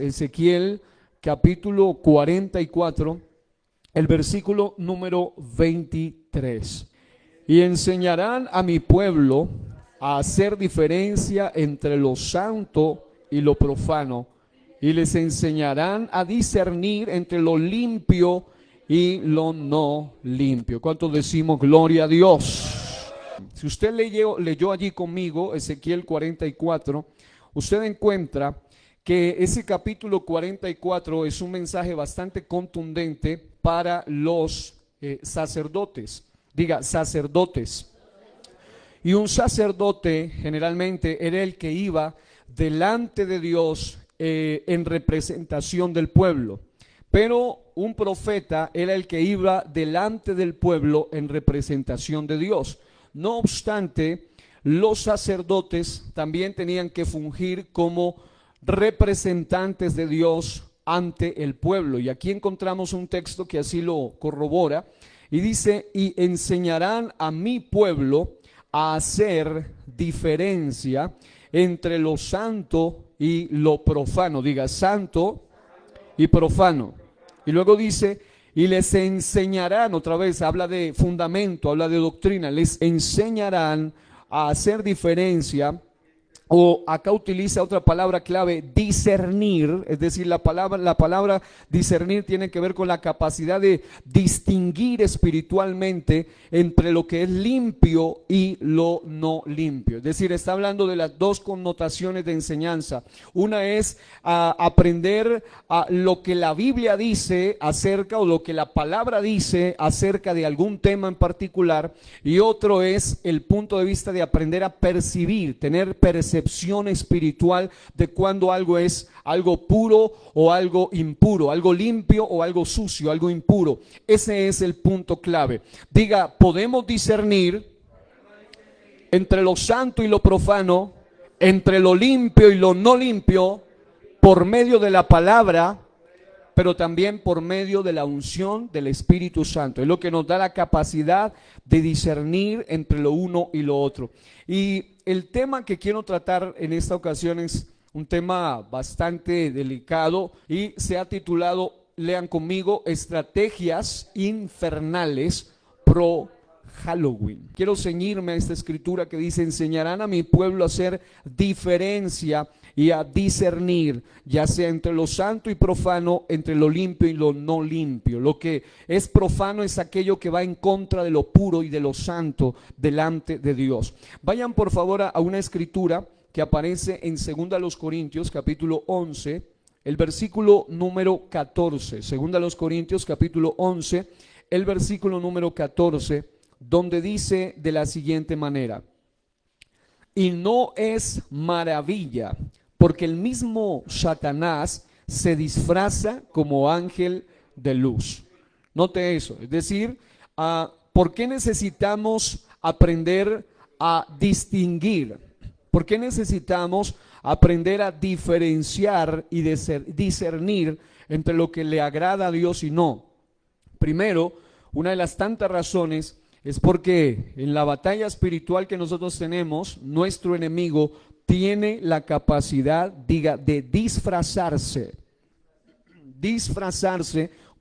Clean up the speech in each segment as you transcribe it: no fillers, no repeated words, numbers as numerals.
Ezequiel capítulo 44, el versículo número 23. Y enseñarán a mi pueblo a hacer diferencia entre lo santo y lo profano, y les enseñarán a discernir entre lo limpio y lo no limpio. ¿Cuántos decimos gloria a Dios? Si usted leyó allí conmigo Ezequiel 44, usted encuentra que ese capítulo 44 es un mensaje bastante contundente para los sacerdotes. Diga, sacerdotes. Y un sacerdote generalmente era el que iba delante de Dios en representación del pueblo. Pero un profeta era el que iba delante del pueblo en representación de Dios. No obstante, los sacerdotes también tenían que fungir como representantes de Dios ante el pueblo. Y aquí encontramos un texto que así lo corrobora. Y dice, y enseñarán a mi pueblo a hacer diferencia entre lo santo y lo profano. Diga, santo y profano. Y luego dice, y les enseñarán, otra vez habla de fundamento, habla de doctrina, les enseñarán a hacer diferencia, o acá utiliza otra palabra clave, discernir, es decir, la palabra discernir tiene que ver con la capacidad de distinguir espiritualmente entre lo que es limpio y lo no limpio. Es decir, está hablando de las dos connotaciones de enseñanza. Una es aprender lo que la Biblia dice acerca, o lo que la palabra dice acerca de algún tema en particular, y otro es el punto de vista de aprender a percibir, tener percepción espiritual de cuando algo es algo puro o algo impuro, algo limpio o algo sucio, algo impuro. Ese es el punto clave. Diga, podemos discernir entre lo santo y lo profano, entre lo limpio y lo no limpio, por medio de la palabra, pero también por medio de la unción del Espíritu Santo. Es lo que nos da la capacidad de discernir entre lo uno y lo otro. Y el tema que quiero tratar en esta ocasión es un tema bastante delicado y se ha titulado, lean conmigo, Estrategias Infernales pro Halloween. Quiero ceñirme a esta escritura que dice, enseñarán a mi pueblo a hacer diferencia y a discernir, ya sea entre lo santo y profano, entre lo limpio y lo no limpio. Lo que es profano es aquello que va en contra de lo puro y de lo santo delante de Dios. Vayan por favor a una escritura que aparece en 2 Corintios capítulo 11, el versículo número 14. 2 Corintios capítulo 11, el versículo número 14, donde dice de la siguiente manera: y no es maravilla, porque el mismo Satanás se disfraza como ángel de luz. Note eso, es decir, ¿por qué necesitamos aprender a distinguir? ¿Por qué necesitamos aprender a diferenciar y discernir entre lo que le agrada a Dios y no? Primero, una de las tantas razones es porque en la batalla espiritual que nosotros tenemos, nuestro enemigo tiene la capacidad, diga, de disfrazarse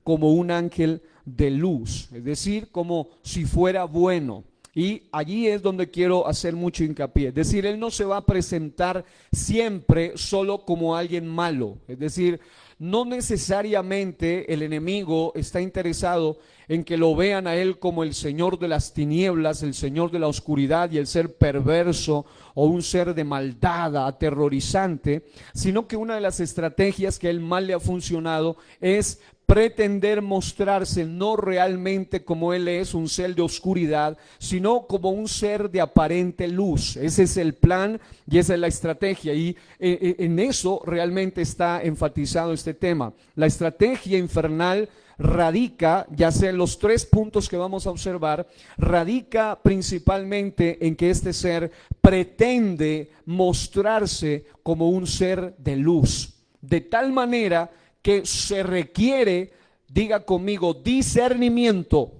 como un ángel de luz, es decir, como si fuera bueno. Y allí es donde quiero hacer mucho hincapié. Es decir, él no se va a presentar siempre solo como alguien malo. Es decir, no necesariamente el enemigo está interesado en que lo vean a él como el señor de las tinieblas, el señor de la oscuridad y el ser perverso o un ser de maldad aterrorizante, sino que una de las estrategias que a él mal le ha funcionado es pretender mostrarse no realmente como él es, un ser de oscuridad, sino como un ser de aparente luz. Ese es el plan y esa es la estrategia, y en eso realmente está enfatizado este tema. La estrategia infernal radica, ya sea en los tres puntos que vamos a observar, radica principalmente en que este ser pretende mostrarse como un ser de luz, de tal manera que se requiere, diga conmigo, discernimiento,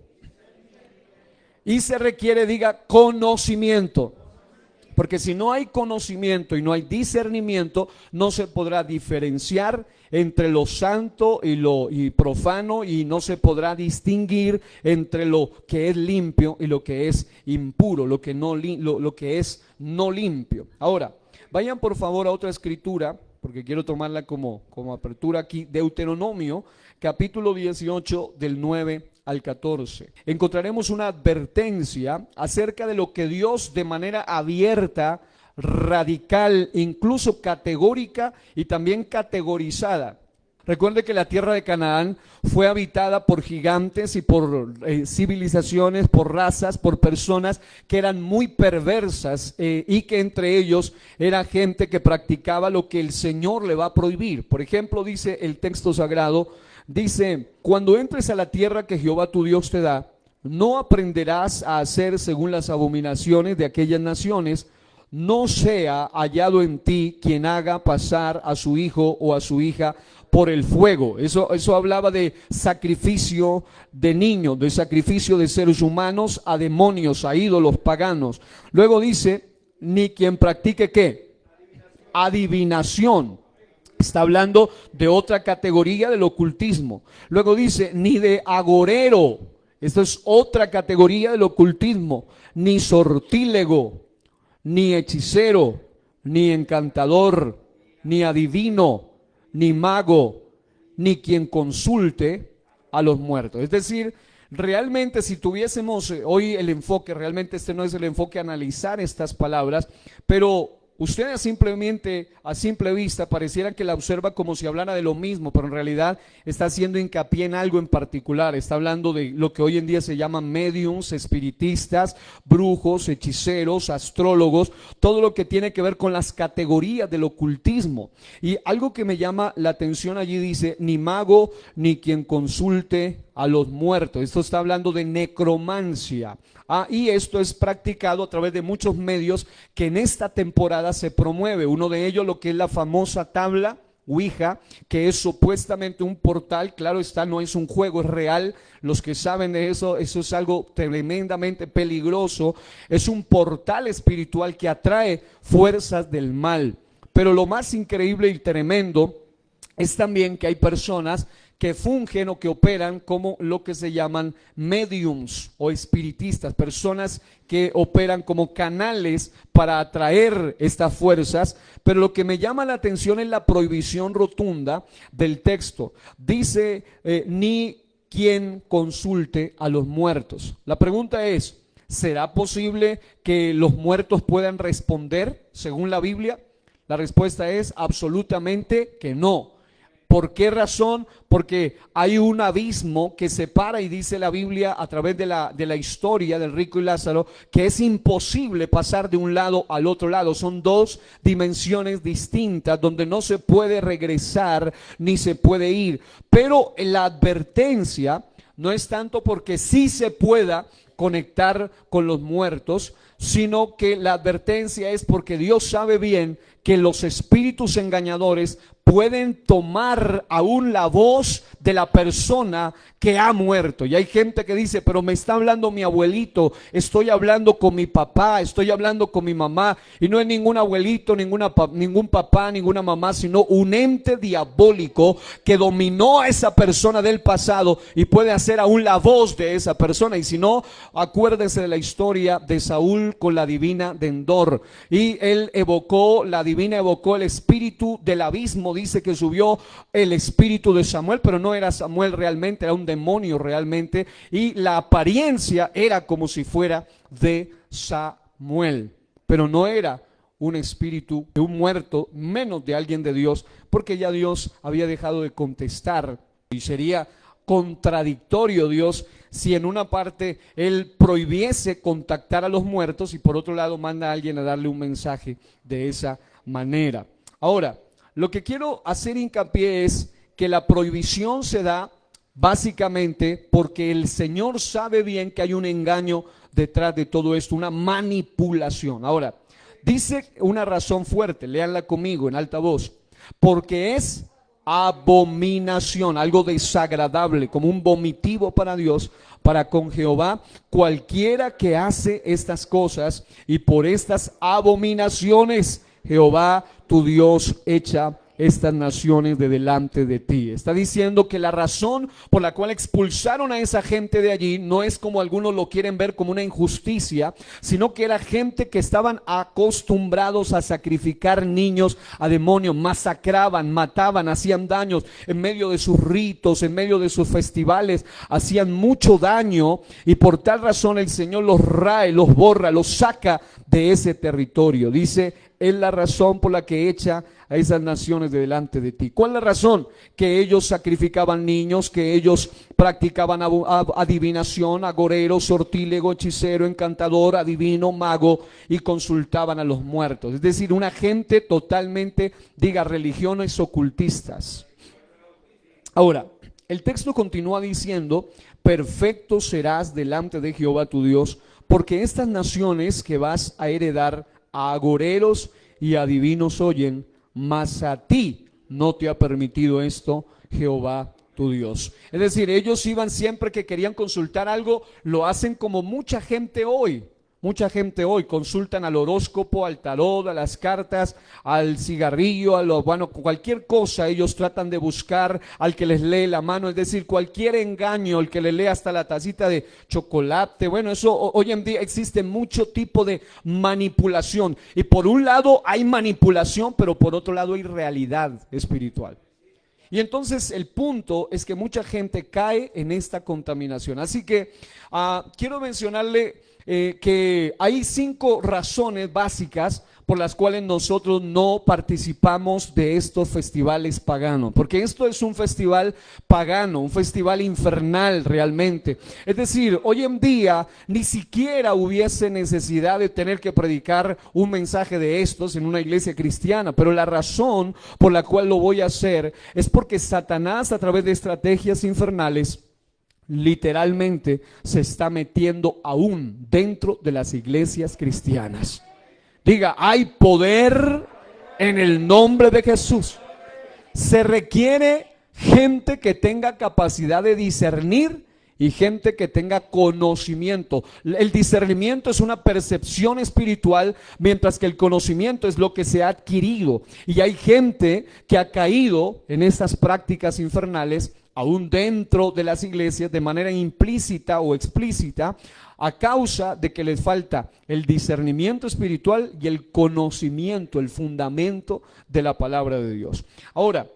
y se requiere, diga, conocimiento. Porque si no hay conocimiento y no hay discernimiento, no se podrá diferenciar entre lo santo y lo profano, y no se podrá distinguir entre lo que es limpio y lo que es impuro, lo que es no limpio. Ahora, vayan por favor a otra escritura, porque quiero tomarla como apertura aquí. Deuteronomio, capítulo 18, del 9 al 14. Encontraremos una advertencia acerca de lo que Dios, de manera abierta, radical, incluso categórica y también categorizada. Recuerde que la tierra de Canaán fue habitada por gigantes y por civilizaciones, por razas, por personas que eran muy perversas, y que entre ellos era gente que practicaba lo que el Señor le va a prohibir. Por ejemplo, dice el texto sagrado, dice: cuando entres a la tierra que Jehová tu Dios te da, no aprenderás a hacer según las abominaciones de aquellas naciones. No sea hallado en ti quien haga pasar a su hijo o a su hija por el fuego. Eso hablaba de sacrificio de niños, de sacrificio de seres humanos a demonios, a ídolos paganos. Luego dice, ni quien practique ¿qué? Adivinación. Está hablando de otra categoría del ocultismo. Luego dice, ni de agorero. Esto es otra categoría del ocultismo. Ni sortílego, ni hechicero, ni encantador, ni adivino, ni mago, ni quien consulte a los muertos. Es decir, realmente si tuviésemos hoy el enfoque, realmente este no es el enfoque a analizar estas palabras, pero usted simplemente a simple vista pareciera que la observa como si hablara de lo mismo, pero en realidad está haciendo hincapié en algo en particular. Está hablando de lo que hoy en día se llaman médiums, espiritistas, brujos, hechiceros, astrólogos, todo lo que tiene que ver con las categorías del ocultismo. Y algo que me llama la atención allí dice, ni mago, ni quien consulte a los muertos. Esto está hablando de necromancia. Y esto es practicado a través de muchos medios que en esta temporada se promueve. Uno de ellos, lo que es la famosa tabla Ouija, que es supuestamente un portal. Claro está, no es un juego, es real. Los que saben de eso es algo tremendamente peligroso. Es un portal espiritual que atrae fuerzas del mal. Pero lo más increíble y tremendo es también que hay personas que fungen o que operan como lo que se llaman mediums o espiritistas, personas que operan como canales para atraer estas fuerzas. Pero lo que me llama la atención es la prohibición rotunda del texto. Dice, ni quien consulte a los muertos. La pregunta es, ¿será posible que los muertos puedan responder según la Biblia? La respuesta es absolutamente que no. ¿Por qué razón? Porque hay un abismo que separa, y dice la Biblia a través de la historia del rico y Lázaro, que es imposible pasar de un lado al otro lado. Son dos dimensiones distintas donde no se puede regresar ni se puede ir. Pero la advertencia no es tanto porque sí se pueda conectar con los muertos, sino que la advertencia es porque Dios sabe bien que los espíritus engañadores pueden tomar aún la voz de la persona que ha muerto. Y hay gente que dice, pero me está hablando mi abuelito, estoy hablando con mi papá, estoy hablando con mi mamá, y no es ningún abuelito, ningún papá, ninguna mamá, sino un ente diabólico que dominó a esa persona del pasado y puede hacer aún la voz de esa persona. Y si no, acuérdese de la historia de Saúl con la divina de Endor, y la divina evocó el espíritu del abismo. Dice que subió el espíritu de Samuel, pero no era Samuel realmente, era un demonio realmente, y la apariencia era como si fuera de Samuel, pero no era un espíritu de un muerto, menos de alguien de Dios, porque ya Dios había dejado de contestar, y sería contradictorio Dios si en una parte Él prohibiese contactar a los muertos y por otro lado manda a alguien a darle un mensaje de esa manera. Ahora, lo que quiero hacer hincapié es que la prohibición se da básicamente porque el Señor sabe bien que hay un engaño detrás de todo esto, una manipulación. Ahora, dice una razón fuerte, léanla conmigo en alta voz, porque es abominación, algo desagradable, como un vomitivo para Dios, para con Jehová, cualquiera que hace estas cosas, y por estas abominaciones Jehová tu Dios echa estas naciones de delante de ti. Está diciendo que la razón por la cual expulsaron a esa gente de allí no es como algunos lo quieren ver, como una injusticia, sino que era gente que estaban acostumbrados a sacrificar niños a demonios, masacraban, mataban, hacían daños en medio de sus ritos, en medio de sus festivales, hacían mucho daño, y por tal razón el Señor los rae, los borra, los saca de ese territorio. Dice, es la razón por la que echa a esas naciones de delante de ti. ¿Cuál es la razón? Que ellos sacrificaban niños, que ellos practicaban adivinación, agorero, sortílego, hechicero, encantador, adivino, mago, y consultaban a los muertos. Es decir, una gente totalmente, diga, religiones ocultistas. Ahora, el texto continúa diciendo, perfecto serás delante de Jehová tu Dios, porque estas naciones que vas a heredar a agoreros y adivinos oyen, mas a ti no te ha permitido esto Jehová tu Dios. Es decir, ellos iban siempre que querían consultar algo, lo hacen como mucha gente hoy. Mucha gente hoy consultan al horóscopo, al tarot, a las cartas, al cigarrillo, cualquier cosa ellos tratan de buscar al que les lee la mano, es decir, cualquier engaño, el que le lee hasta la tacita de chocolate. Bueno, eso hoy en día existe mucho tipo de manipulación, y por un lado hay manipulación, pero por otro lado hay realidad espiritual. Y entonces el punto es que mucha gente cae en esta contaminación. Así que quiero mencionarle que hay 5 razones básicas por las cuales nosotros no participamos de estos festivales paganos, porque esto es un festival pagano, un festival infernal realmente. Es decir, hoy en día ni siquiera hubiese necesidad de tener que predicar un mensaje de estos en una iglesia cristiana, pero la razón por la cual lo voy a hacer es porque Satanás, a través de estrategias infernales, literalmente se está metiendo aún dentro de las iglesias cristianas. Diga, hay poder en el nombre de Jesús. Se requiere gente que tenga capacidad de discernir y gente que tenga conocimiento. El discernimiento es una percepción espiritual, mientras que el conocimiento es lo que se ha adquirido. Y hay gente que ha caído en estas prácticas infernales, aún dentro de las iglesias, de manera implícita o explícita, a causa de que les falta el discernimiento espiritual y el conocimiento, el fundamento de la palabra de Dios. Ahora,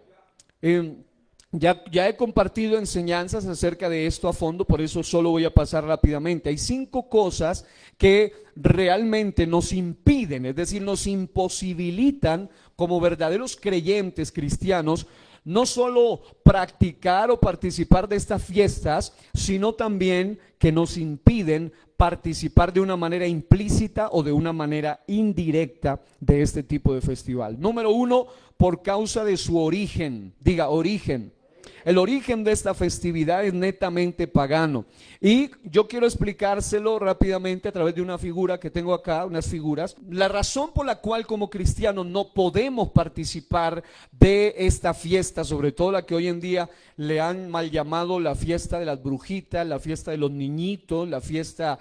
ya he compartido enseñanzas acerca de esto a fondo, por eso solo voy a pasar rápidamente. Hay 5 cosas que realmente nos impiden, es decir, nos imposibilitan como verdaderos creyentes cristianos, no solo practicar o participar de estas fiestas, sino también que nos impiden participar de una manera implícita o de una manera indirecta de este tipo de festival. Número 1, por causa de su origen. Diga, origen. El origen de esta festividad es netamente pagano. Y yo quiero explicárselo rápidamente a través de una figura que tengo acá, unas figuras. La razón por la cual como cristianos no podemos participar de esta fiesta, sobre todo la que hoy en día le han mal llamado la fiesta de las brujitas, la fiesta de los niñitos, la fiesta,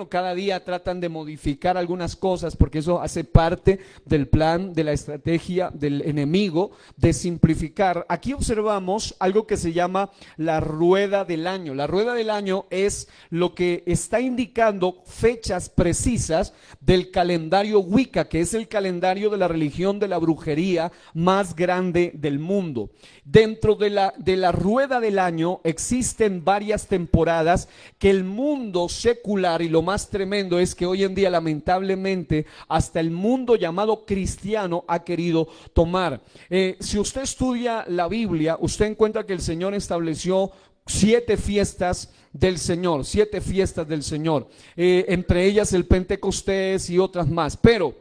cada día tratan de modificar algunas cosas porque eso hace parte del plan, de la estrategia del enemigo de simplificar. Aquí observamos algo que se llama la rueda del año. La rueda del año es lo que está indicando fechas precisas del calendario Wicca, que es el calendario de la religión de la brujería más grande del mundo. Dentro de la rueda del año existen varias temporadas que el mundo secular, y lo más tremendo es que hoy en día lamentablemente hasta el mundo llamado cristiano ha querido tomar. Si usted estudia la Biblia, usted encuentra que el Señor estableció 7 fiestas del Señor, 7 fiestas del Señor, entre ellas el Pentecostés y otras más. Pero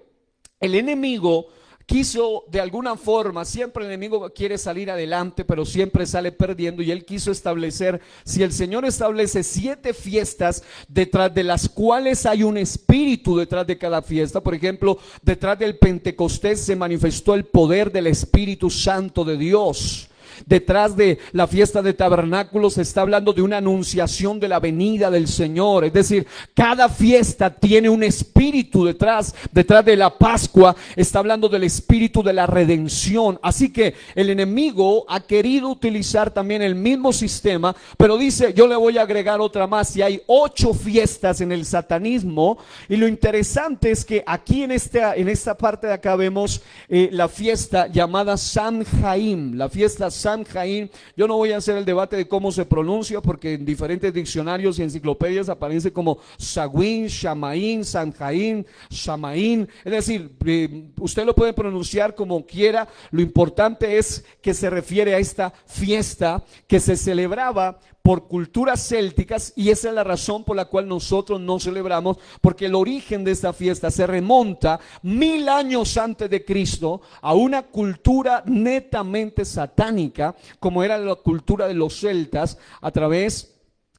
el enemigo quiso de alguna forma, siempre el enemigo quiere salir adelante, pero siempre sale perdiendo, y él quiso establecer, si el Señor establece 7 fiestas detrás de las cuales hay un espíritu detrás de cada fiesta, por ejemplo, detrás del Pentecostés se manifestó el poder del Espíritu Santo de Dios. detrás de la fiesta de tabernáculos se está hablando de una anunciación de la venida del Señor. Es decir, cada fiesta tiene un espíritu detrás de la Pascua, está hablando del espíritu de la redención. Así que el enemigo ha querido utilizar también el mismo sistema, pero dice, yo le voy a agregar otra más, y hay 8 fiestas en el satanismo. Y lo interesante es que aquí en esta parte de acá vemos la fiesta llamada Samhain, la fiesta Samhain. Yo no voy a hacer el debate de cómo se pronuncia, porque en diferentes diccionarios y enciclopedias aparece como Samhain, Shamaín, Samhain, Shamaín. Es decir, usted lo puede pronunciar como quiera. Lo importante es que se refiere a esta fiesta que se celebraba por culturas célticas, y esa es la razón por la cual nosotros no celebramos, porque el origen de esta fiesta se remonta 1000 años antes de Cristo a una cultura netamente satánica, como era la cultura de los celtas, a través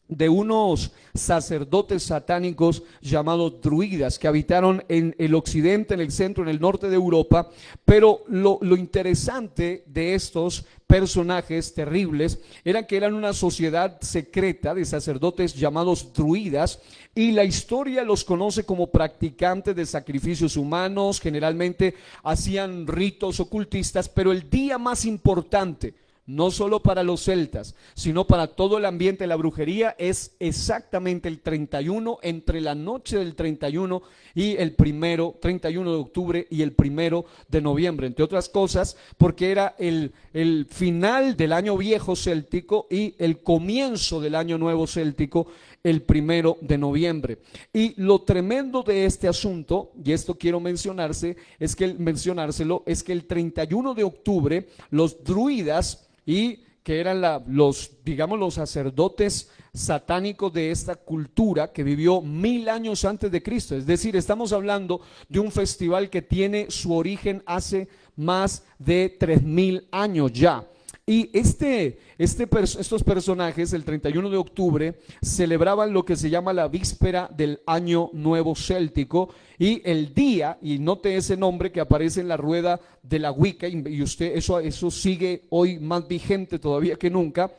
de unos sacerdotes satánicos llamados druidas, que habitaron en el occidente, en el centro, en el norte de Europa. Pero lo interesante de estos personajes terribles era que eran una sociedad secreta de sacerdotes llamados druidas, y la historia los conoce como practicantes de sacrificios humanos. Generalmente hacían ritos ocultistas, pero el día más importante, no solo para los celtas, sino para todo el ambiente de la brujería, es exactamente el 31, entre la noche del 31 y el 31 de octubre y el 1 de noviembre, entre otras cosas, porque era el final del año viejo céltico y el comienzo del año nuevo céltico, el 1 de noviembre. Y lo tremendo de este asunto, y esto quiero mencionárselo, es que el 31 de octubre los druidas, y que eran los sacerdotes satánicos de esta cultura que vivió 1000 años antes de Cristo. Es decir, estamos hablando de un festival que tiene su origen hace más de 3000 años ya. Y estos personajes, el 31 de octubre, celebraban lo que se llama la víspera del año nuevo céltico, y el día, y note ese nombre que aparece en la rueda de la Wicca, y usted, eso sigue hoy más vigente todavía que nunca.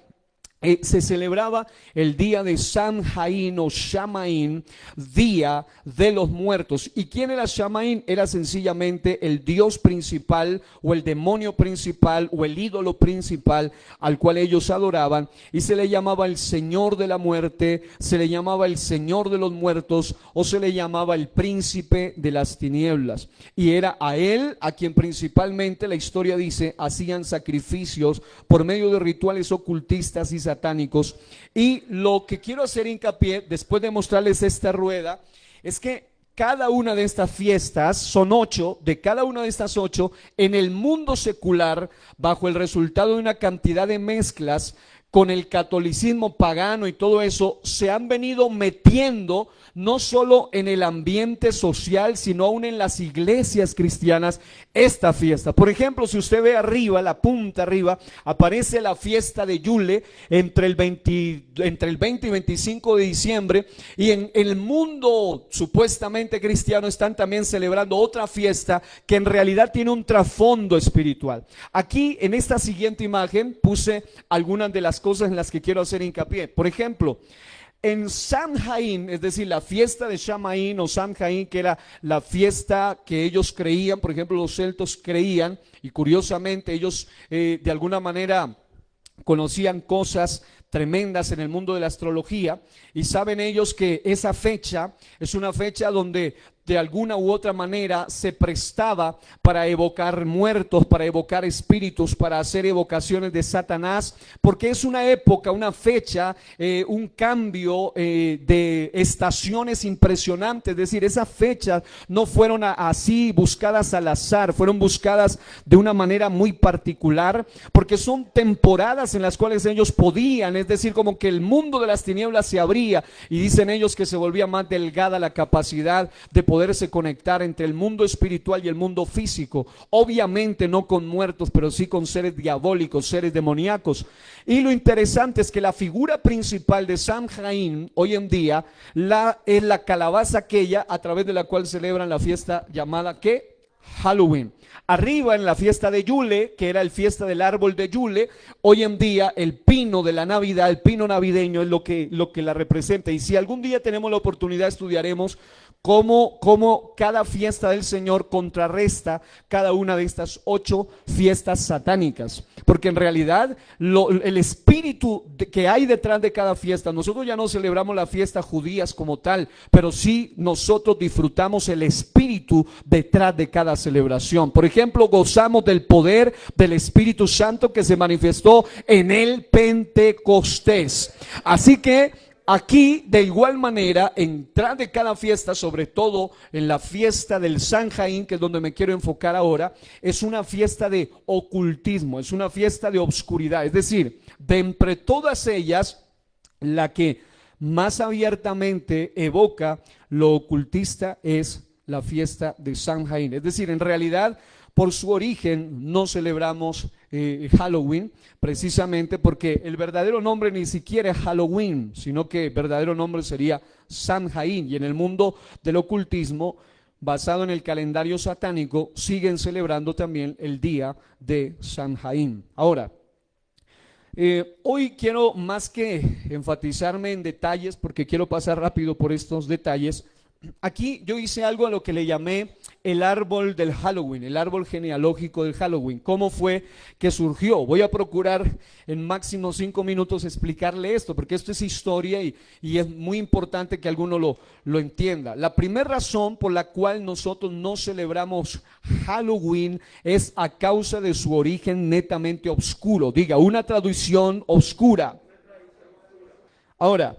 Se celebraba el día de Samhain o Shamaín, día de los muertos. ¿Y quién era Shamaín? Era sencillamente el dios principal, o el demonio principal, o el ídolo principal al cual ellos adoraban, y se le llamaba el Señor de la muerte, se le llamaba el Señor de los muertos, o se le llamaba el príncipe de las tinieblas. Y era a él a quien principalmente, la historia dice, hacían sacrificios por medio de rituales ocultistas y satánicos. Y lo que quiero hacer hincapié, después de mostrarles esta rueda, es que cada una de estas fiestas, son 8, de cada una de estas 8, en el mundo secular, bajo el resultado de una cantidad de mezclas con el catolicismo pagano y todo eso, se han venido metiendo no solo en el ambiente social, sino aún en las iglesias cristianas, esta fiesta. Por ejemplo, si usted ve arriba, la punta arriba, aparece la fiesta de Yule entre el 20 y 25 de diciembre, y en el mundo supuestamente cristiano están también celebrando otra fiesta que en realidad tiene un trasfondo espiritual. Aquí en esta siguiente imagen puse algunas de las cosas en las que quiero hacer hincapié. Por ejemplo, en Samhain, es decir, la fiesta de Shamaín o Samhain, que era la fiesta que ellos creían, por ejemplo, los celtos creían, y curiosamente ellos de alguna manera conocían cosas tremendas en el mundo de la astrología, y saben ellos que esa fecha es una fecha donde de alguna u otra manera se prestaba para evocar muertos, para evocar espíritus, para hacer evocaciones de Satanás, porque es una época, una fecha, un cambio de estaciones impresionantes. Es decir, esas fechas no fueron así buscadas al azar, fueron buscadas de una manera muy particular, porque son temporadas en las cuales ellos podían, es decir, como que el mundo de las tinieblas se abría, y dicen ellos que se volvía más delgada la capacidad de poderse conectar entre el mundo espiritual y el mundo físico, obviamente no con muertos, pero sí con seres diabólicos, seres demoníacos. Y lo interesante es que la figura principal de Samhain hoy en día es la calabaza aquella a través de la cual celebran la fiesta llamada ¿qué? Halloween. Arriba en la fiesta de Yule, que era el fiesta del árbol de Yule, hoy en día el pino de la Navidad, el pino navideño es lo que la representa. Y si algún día tenemos la oportunidad, estudiaremos cómo cada fiesta del Señor contrarresta cada una de estas 8 fiestas satánicas. Porque en realidad el espíritu que hay detrás de cada fiesta, nosotros ya no celebramos las fiestas judías como tal, pero sí nosotros disfrutamos el espíritu detrás de cada celebración. Por ejemplo, gozamos del poder del Espíritu Santo que se manifestó en el Pentecostés. Así que aquí, de igual manera, detrás de cada fiesta, sobre todo en la fiesta del Samhain, que es donde me quiero enfocar ahora, es una fiesta de ocultismo, es una fiesta de obscuridad. Es decir, de entre todas ellas, la que más abiertamente evoca lo ocultista es la fiesta de Samhain. Es decir, en realidad, por su origen no celebramos Halloween, precisamente porque el verdadero nombre ni siquiera es Halloween, sino que el verdadero nombre sería Samhain. Y en el mundo del ocultismo, basado en el calendario satánico, siguen celebrando también el día de Samhain. Ahora, hoy quiero más que enfatizarme en detalles, porque quiero pasar rápido por estos detalles. Aquí yo hice algo a lo que le llamé el árbol del Halloween, el árbol genealógico del Halloween. ¿Cómo fue que surgió? Voy a procurar en máximo 5 minutos explicarle esto, porque esto es historia y es muy importante que alguno lo entienda. La primera razón por la cual nosotros no celebramos Halloween es a causa de su origen netamente oscuro. Diga, una tradición oscura. Ahora,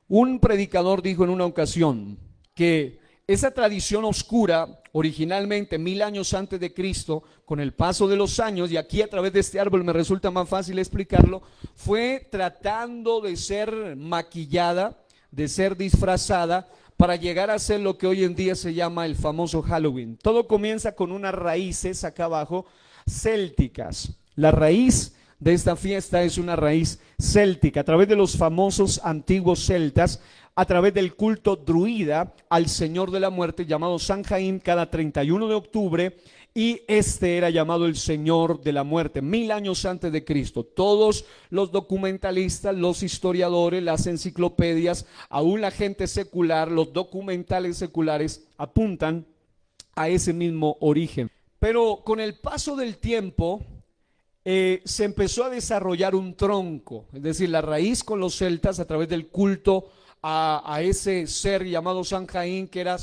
un predicador dijo en una ocasión que esa tradición oscura, originalmente 1000 años antes de Cristo, con el paso de los años, y aquí a través de este árbol me resulta más fácil explicarlo, fue tratando de ser maquillada, de ser disfrazada, para llegar a ser lo que hoy en día se llama el famoso Halloween. Todo comienza con unas raíces acá abajo, célticas. La raíz de esta fiesta es una raíz céltica, a través de los famosos antiguos celtas, a través del culto druida al Señor de la Muerte, llamado Samhain, cada 31 de octubre, y este era llamado el Señor de la Muerte, 1000 años antes de Cristo. Todos los documentalistas, los historiadores, las enciclopedias, aún la gente secular, los documentales seculares apuntan a ese mismo origen. Pero con el paso del tiempo, se empezó a desarrollar un tronco, es decir, la raíz con los celtas a través del culto a ese ser llamado Samhain, que era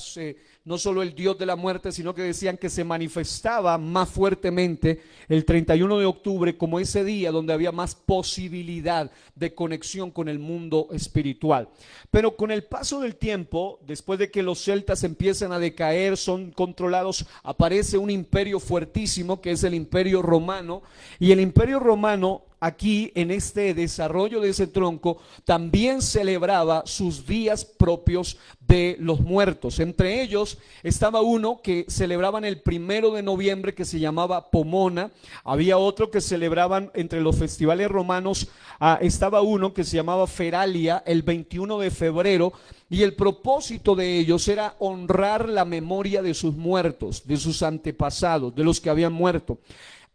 no solo el dios de la muerte, sino que decían que se manifestaba más fuertemente el 31 de octubre como ese día donde había más posibilidad de conexión con el mundo espiritual. Pero con el paso del tiempo, después de que los celtas empiezan a decaer, son controlados, aparece un imperio fuertísimo que es el Imperio Romano, y el Imperio Romano, aquí en este desarrollo de ese tronco, también celebraba sus días propios de los muertos. Entre ellos estaba uno que celebraban el 1 de noviembre, que se llamaba Pomona. Había otro que celebraban entre los festivales romanos, estaba uno que se llamaba Feralia, el 21 de febrero, y el propósito de ellos era honrar la memoria de sus muertos, de sus antepasados, de los que habían muerto.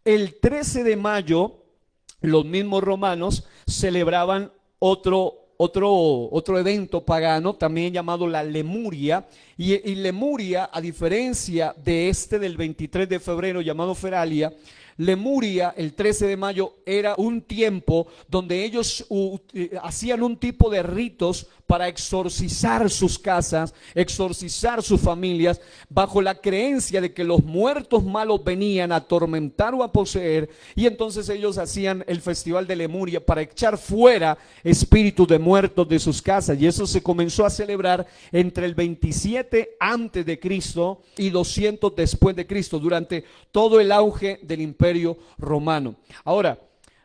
El 13 de mayo, los mismos romanos celebraban otro evento pagano, también llamado la Lemuria, y Lemuria, a diferencia de este del 23 de febrero llamado Feralia, Lemuria, el 13 de mayo, era un tiempo donde ellos hacían un tipo de ritos para exorcizar sus casas, exorcizar sus familias, bajo la creencia de que los muertos malos venían a atormentar o a poseer, y entonces ellos hacían el festival de Lemuria para echar fuera espíritus de muertos de sus casas, y eso se comenzó a celebrar entre el 27 antes de Cristo y 200 después de Cristo, durante todo el auge del Imperio Romano. Ahora,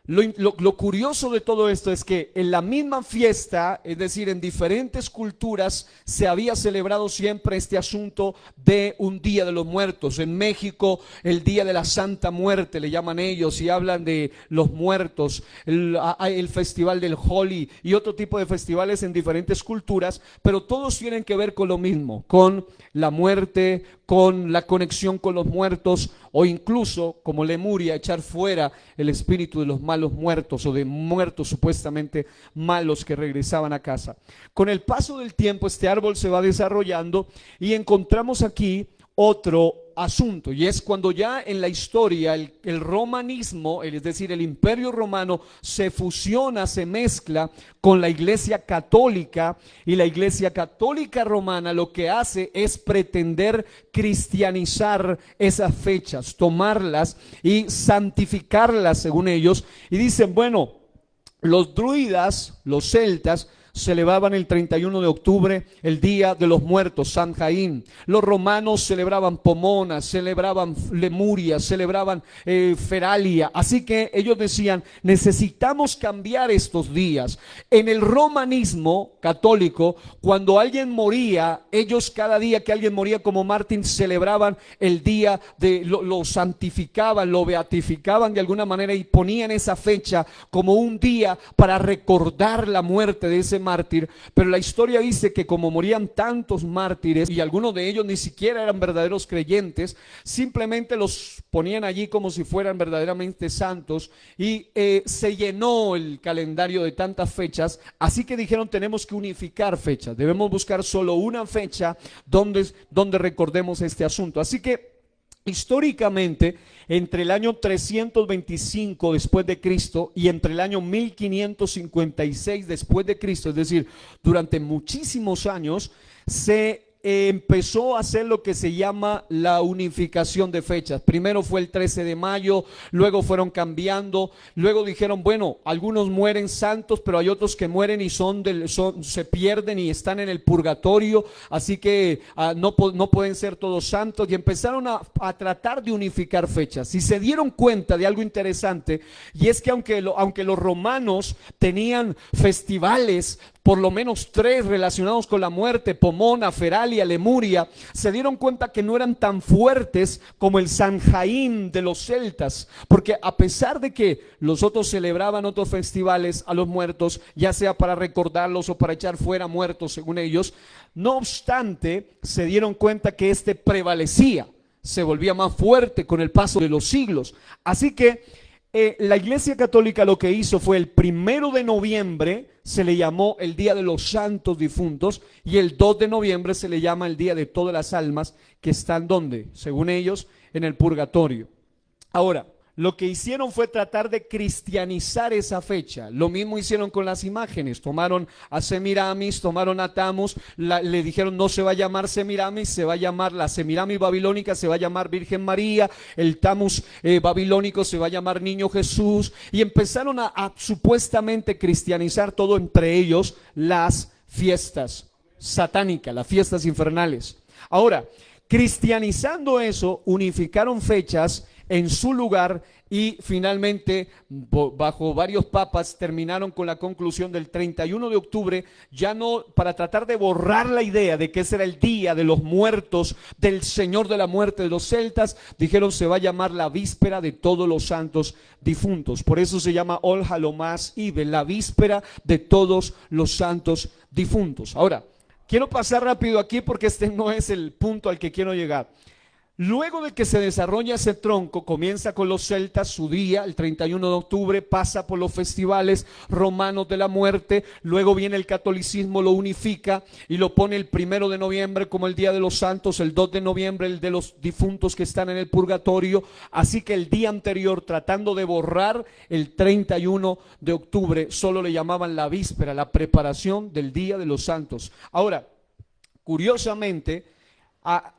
Lo curioso de todo esto es que en la misma fiesta, es decir, en diferentes culturas, se había celebrado siempre este asunto de un Día de los Muertos. En México, el Día de la Santa Muerte, le llaman ellos, y hablan de los muertos, el Festival del Holi y otro tipo de festivales en diferentes culturas, pero todos tienen que ver con lo mismo, con la muerte, con la conexión con los muertos, o incluso, como Lemuria, echar fuera el espíritu de los malos muertos o de muertos supuestamente malos que regresaban a casa. Con el paso del tiempo este árbol se va desarrollando y encontramos aquí otro asunto, y es cuando ya en la historia el romanismo, es decir, el imperio romano se fusiona, se mezcla con la iglesia católica, y la iglesia católica romana lo que hace es pretender cristianizar esas fechas, tomarlas y santificarlas según ellos, y dicen, bueno, los druidas, los celtas, celebraban el 31 de octubre el Día de los Muertos, San Jaín. Los romanos celebraban Pomona, celebraban Lemuria, celebraban Feralia. Así que ellos decían, necesitamos cambiar estos días. En el romanismo católico, cuando alguien moría, ellos cada día que alguien moría como mártir celebraban el día, lo santificaban, lo beatificaban de alguna manera y ponían esa fecha como un día para recordar la muerte de ese mártir. Pero la historia dice que como morían tantos mártires y algunos de ellos ni siquiera eran verdaderos creyentes, simplemente los ponían allí como si fueran verdaderamente santos, y se llenó el calendario de tantas fechas, así que dijeron, tenemos que unificar fechas, debemos buscar solo una fecha donde recordemos este asunto. Así que históricamente, entre el año 325 después de Cristo y entre el año 1556 después de Cristo, es decir, durante muchísimos años, se empezó a hacer lo que se llama la unificación de fechas. Primero fue el 13 de mayo, luego fueron cambiando, luego dijeron, bueno, algunos mueren santos, pero hay otros que mueren y se pierden y están en el purgatorio, así que no pueden ser todos santos, y empezaron a tratar de unificar fechas. Y se dieron cuenta de algo interesante, y es que aunque los romanos tenían festivales, por lo menos 3 relacionados con la muerte, Pomona, Feralia, Lemuria, se dieron cuenta que no eran tan fuertes como el San Jaín de los celtas, porque a pesar de que los otros celebraban otros festivales a los muertos, ya sea para recordarlos o para echar fuera muertos según ellos, no obstante, se dieron cuenta que este prevalecía, se volvía más fuerte con el paso de los siglos. Así que la Iglesia Católica lo que hizo fue el 1 de noviembre se le llamó el Día de los Santos Difuntos, y el 2 de noviembre se le llama el Día de todas las almas que están ¿dónde? Según ellos, en el purgatorio. Ahora, lo que hicieron fue tratar de cristianizar esa fecha. Lo mismo hicieron con las imágenes. Tomaron a Semiramis, tomaron a Tammuz, le dijeron no se va a llamar Semiramis, se va a llamar la Semiramis babilónica, se va a llamar Virgen María, el Tammuz babilónico se va a llamar Niño Jesús, y empezaron a supuestamente cristianizar todo, entre ellos las fiestas satánicas, las fiestas infernales. Ahora, cristianizando eso, unificaron fechas en su lugar, y finalmente bajo varios papas terminaron con la conclusión del 31 de octubre, ya no para tratar de borrar la idea de que ese era el día de los muertos, del Señor de la muerte de los celtas. Dijeron se va a llamar la víspera de todos los santos difuntos, por eso se llama All Hallows Eve, la víspera de todos los santos difuntos. Ahora, quiero pasar rápido aquí porque este no es el punto al que quiero llegar. Luego de que se desarrolla ese tronco, comienza con los celtas su día, el 31 de octubre, pasa por los festivales romanos de la muerte, luego viene el catolicismo, lo unifica y lo pone el 1 de noviembre como el Día de los Santos, el 2 de noviembre el de los difuntos que están en el purgatorio, así que el día anterior, tratando de borrar el 31 de octubre, solo le llamaban la víspera, la preparación del Día de los Santos. Ahora, curiosamente,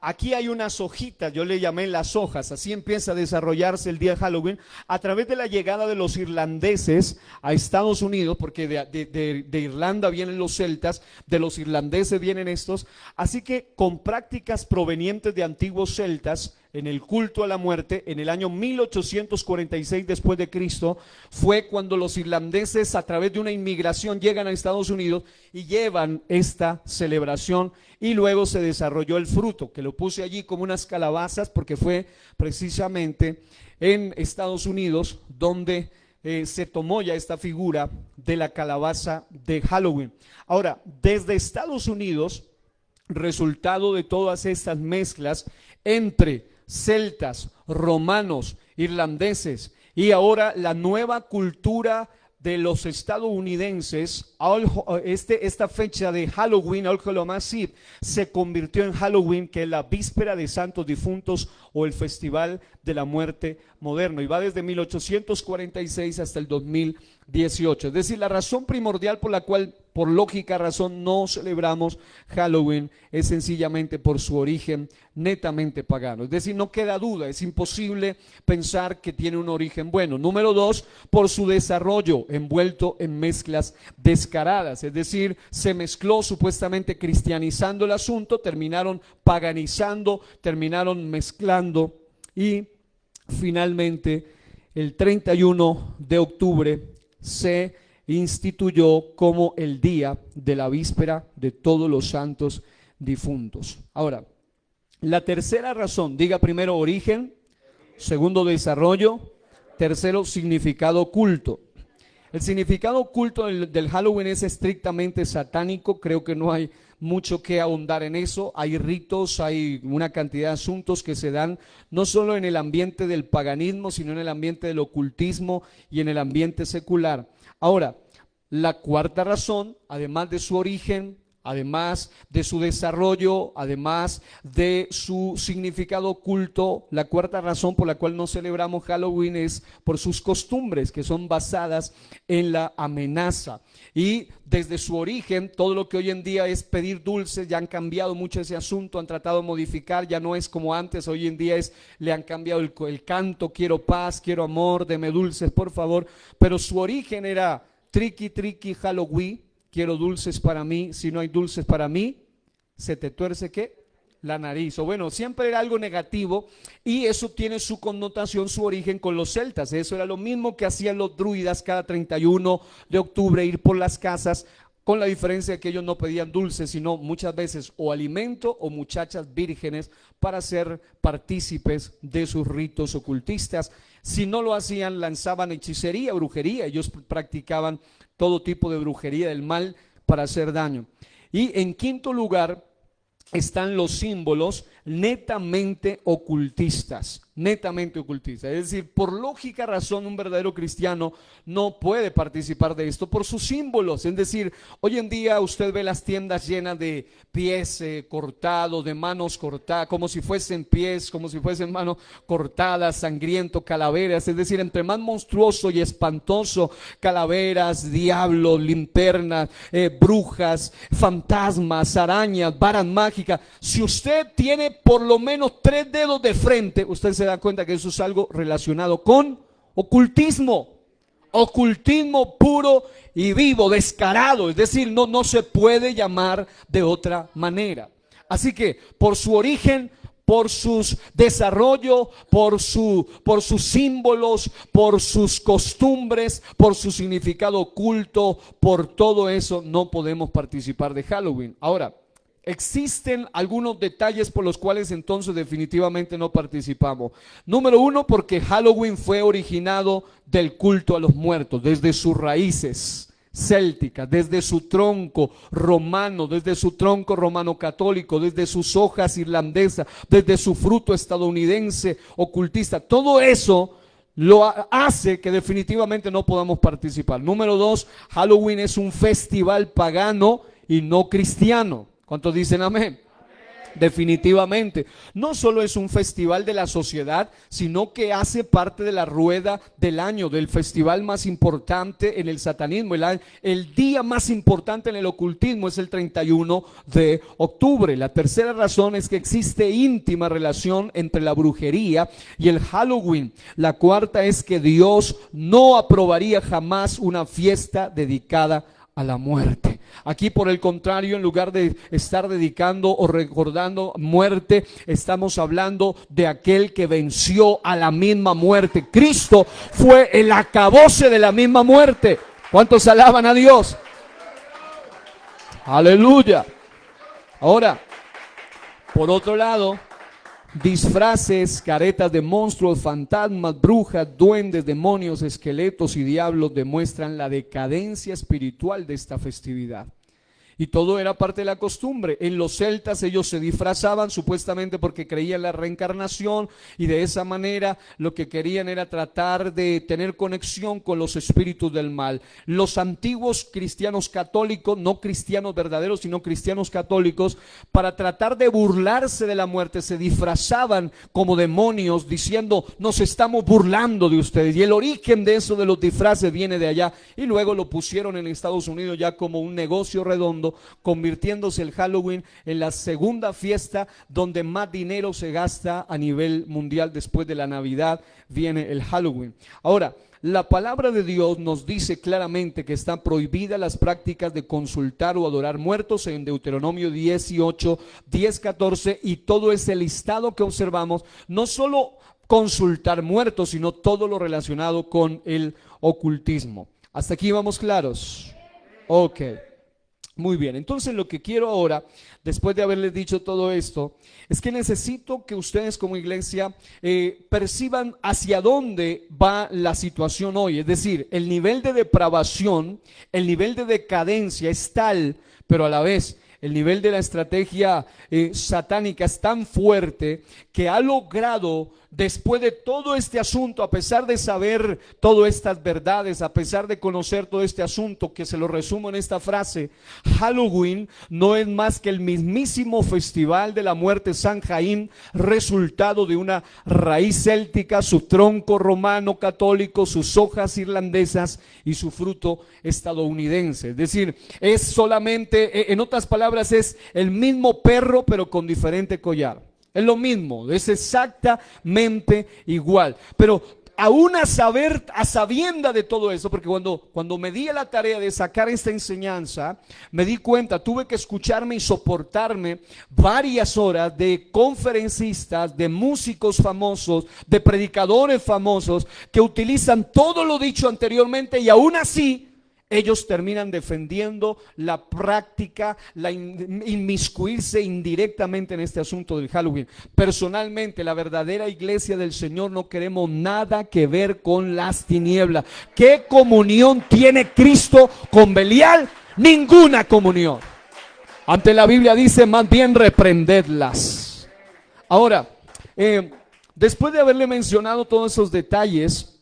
aquí hay unas hojitas, yo le llamé las hojas, así empieza a desarrollarse el día de Halloween, a través de la llegada de los irlandeses a Estados Unidos, porque de Irlanda vienen los celtas, de los irlandeses vienen estos, así que con prácticas provenientes de antiguos celtas, en el culto a la muerte, en el año 1846 después de Cristo, fue cuando los irlandeses a través de una inmigración llegan a Estados Unidos y llevan esta celebración, y luego se desarrolló el fruto, que lo puse allí como unas calabazas porque fue precisamente en Estados Unidos donde se tomó ya esta figura de la calabaza de Halloween. Ahora, desde Estados Unidos, resultado de todas estas mezclas entre celtas, romanos, irlandeses y ahora la nueva cultura de los estadounidenses, esta fecha de Halloween, All Hallows Eve, se convirtió en Halloween, que es la víspera de Santos Difuntos o el Festival de la Muerte moderno, y va desde 1846 hasta el 2018. Es decir, la razón primordial por la cual, por lógica razón, no celebramos Halloween es sencillamente por su origen netamente pagano. Es decir, no queda duda, es imposible pensar que tiene un origen bueno. Número dos, por su desarrollo envuelto en mezclas descaradas, es decir, se mezcló supuestamente cristianizando el asunto, terminaron paganizando, terminaron mezclando y finalmente el 31 de octubre se instituyó como el día de la víspera de todos los santos difuntos. Ahora, la tercera razón, diga primero origen, segundo desarrollo, tercero significado oculto. El significado oculto del Halloween es estrictamente satánico, creo que no hay mucho que ahondar en eso. Hay ritos, hay una cantidad de asuntos que se dan no solo en el ambiente del paganismo, sino en el ambiente del ocultismo y en el ambiente secular. Ahora, la cuarta razón, además de su origen, además de su desarrollo, además de su significado oculto, la cuarta razón por la cual no celebramos Halloween es por sus costumbres, que son basadas en la amenaza. Y desde su origen, todo lo que hoy en día es pedir dulces, ya han cambiado mucho ese asunto, han tratado de modificar, ya no es como antes, hoy en día le han cambiado el canto, quiero paz, quiero amor, deme dulces, por favor. Pero su origen era triqui, triqui, Halloween. Quiero dulces para mí, si no hay dulces para mí, ¿se te tuerce qué? La nariz. O bueno, siempre era algo negativo, y eso tiene su connotación, su origen con los celtas. Eso era lo mismo que hacían los druidas cada 31 de octubre, ir por las casas, con la diferencia de que ellos no pedían dulces, sino muchas veces o alimento o muchachas vírgenes para ser partícipes de sus ritos ocultistas. Si no lo hacían, lanzaban hechicería, brujería. Ellos practicaban todo tipo de brujería del mal para hacer daño. Y en quinto lugar están los símbolos netamente ocultistas, es decir, por lógica razón un verdadero cristiano no puede participar de esto por sus símbolos. Es decir, hoy en día usted ve las tiendas llenas de pies cortados, de manos cortadas, como si fuesen pies, como si fuesen manos cortadas, sangriento, calaveras. Es decir, entre más monstruoso y espantoso, calaveras, diablos, linternas, brujas, fantasmas, arañas, varas mágicas. Si usted tiene por lo menos 3 dedos de frente, usted se da cuenta que eso es algo relacionado con ocultismo puro y vivo, descarado. Es decir, no se puede llamar de otra manera. Así que por su origen, por sus desarrollo, por sus símbolos, por sus costumbres, por su significado oculto, por todo eso no podemos participar de Halloween. Ahora, existen algunos detalles por los cuales entonces definitivamente no participamos. Número uno, porque Halloween fue originado del culto a los muertos, desde sus raíces célticas, desde su tronco romano, católico, desde sus hojas irlandesas, desde su fruto estadounidense ocultista. Todo eso lo hace que definitivamente no podamos participar. Número dos, Halloween es un festival pagano y no cristiano. ¿Cuántos dicen amén? Definitivamente, no solo es un festival de la sociedad, sino que hace parte de la rueda del año, del festival más importante en el satanismo. El día más importante en el ocultismo es el 31 de octubre. La tercera razón es que existe íntima relación entre la brujería y el Halloween. La cuarta es que Dios no aprobaría jamás una fiesta dedicada a la muerte. Aquí, por el contrario, en lugar de estar dedicando o recordando muerte, estamos hablando de aquel que venció a la misma muerte. Cristo fue el acabose de la misma muerte. ¿Cuántos alaban a Dios? Aleluya. Ahora, por otro lado, disfraces, caretas de monstruos, fantasmas, brujas, duendes, demonios, esqueletos y diablos demuestran la decadencia espiritual de esta festividad. Y todo era parte de la costumbre. En los celtas ellos se disfrazaban supuestamente porque creían en la reencarnación, y de esa manera lo que querían era tratar de tener conexión con los espíritus del mal. Los antiguos cristianos católicos, no cristianos verdaderos, sino cristianos católicos, para tratar de burlarse de la muerte, se disfrazaban como demonios, diciendo: nos estamos burlando de ustedes. Y el origen de eso, de los disfraces, viene de allá, y luego lo pusieron en Estados Unidos ya como un negocio redondo, convirtiéndose el Halloween en la segunda fiesta donde más dinero se gasta a nivel mundial. Después de la Navidad viene el Halloween. Ahora, la palabra de Dios nos dice claramente que están prohibidas las prácticas de consultar o adorar muertos en Deuteronomio 18, 10, 14, y todo ese listado que observamos, no solo consultar muertos, sino todo lo relacionado con el ocultismo. ¿Hasta aquí vamos claros? Ok. Muy bien, entonces lo que quiero ahora, después de haberles dicho todo esto, es que necesito que ustedes como iglesia perciban hacia dónde va la situación hoy. Es decir, el nivel de depravación, el nivel de decadencia es tal, pero a la vez el nivel de la estrategia satánica es tan fuerte que ha logrado, después de todo este asunto, a pesar de saber todas estas verdades, a pesar de conocer todo este asunto, que se lo resumo en esta frase: Halloween no es más que el mismísimo festival de la muerte Samhain, resultado de una raíz céltica, su tronco romano católico, sus hojas irlandesas y su fruto estadounidense. Es decir, es solamente, en otras palabras, es el mismo perro pero con diferente collar. Es lo mismo, es exactamente igual. Pero aún a sabienda de todo eso, porque cuando me di a la tarea de sacar esta enseñanza, me di cuenta, tuve que escucharme y soportarme varias horas de conferencistas, de músicos famosos, de predicadores famosos, que utilizan todo lo dicho anteriormente, y aún así ellos terminan defendiendo la práctica, inmiscuirse indirectamente en este asunto del Halloween. Personalmente, la verdadera iglesia del Señor no queremos nada que ver con las tinieblas. ¿Qué comunión tiene Cristo con Belial? Ninguna comunión. Ante la Biblia dice: más bien reprendedlas. Ahora, después de haberle mencionado todos esos detalles,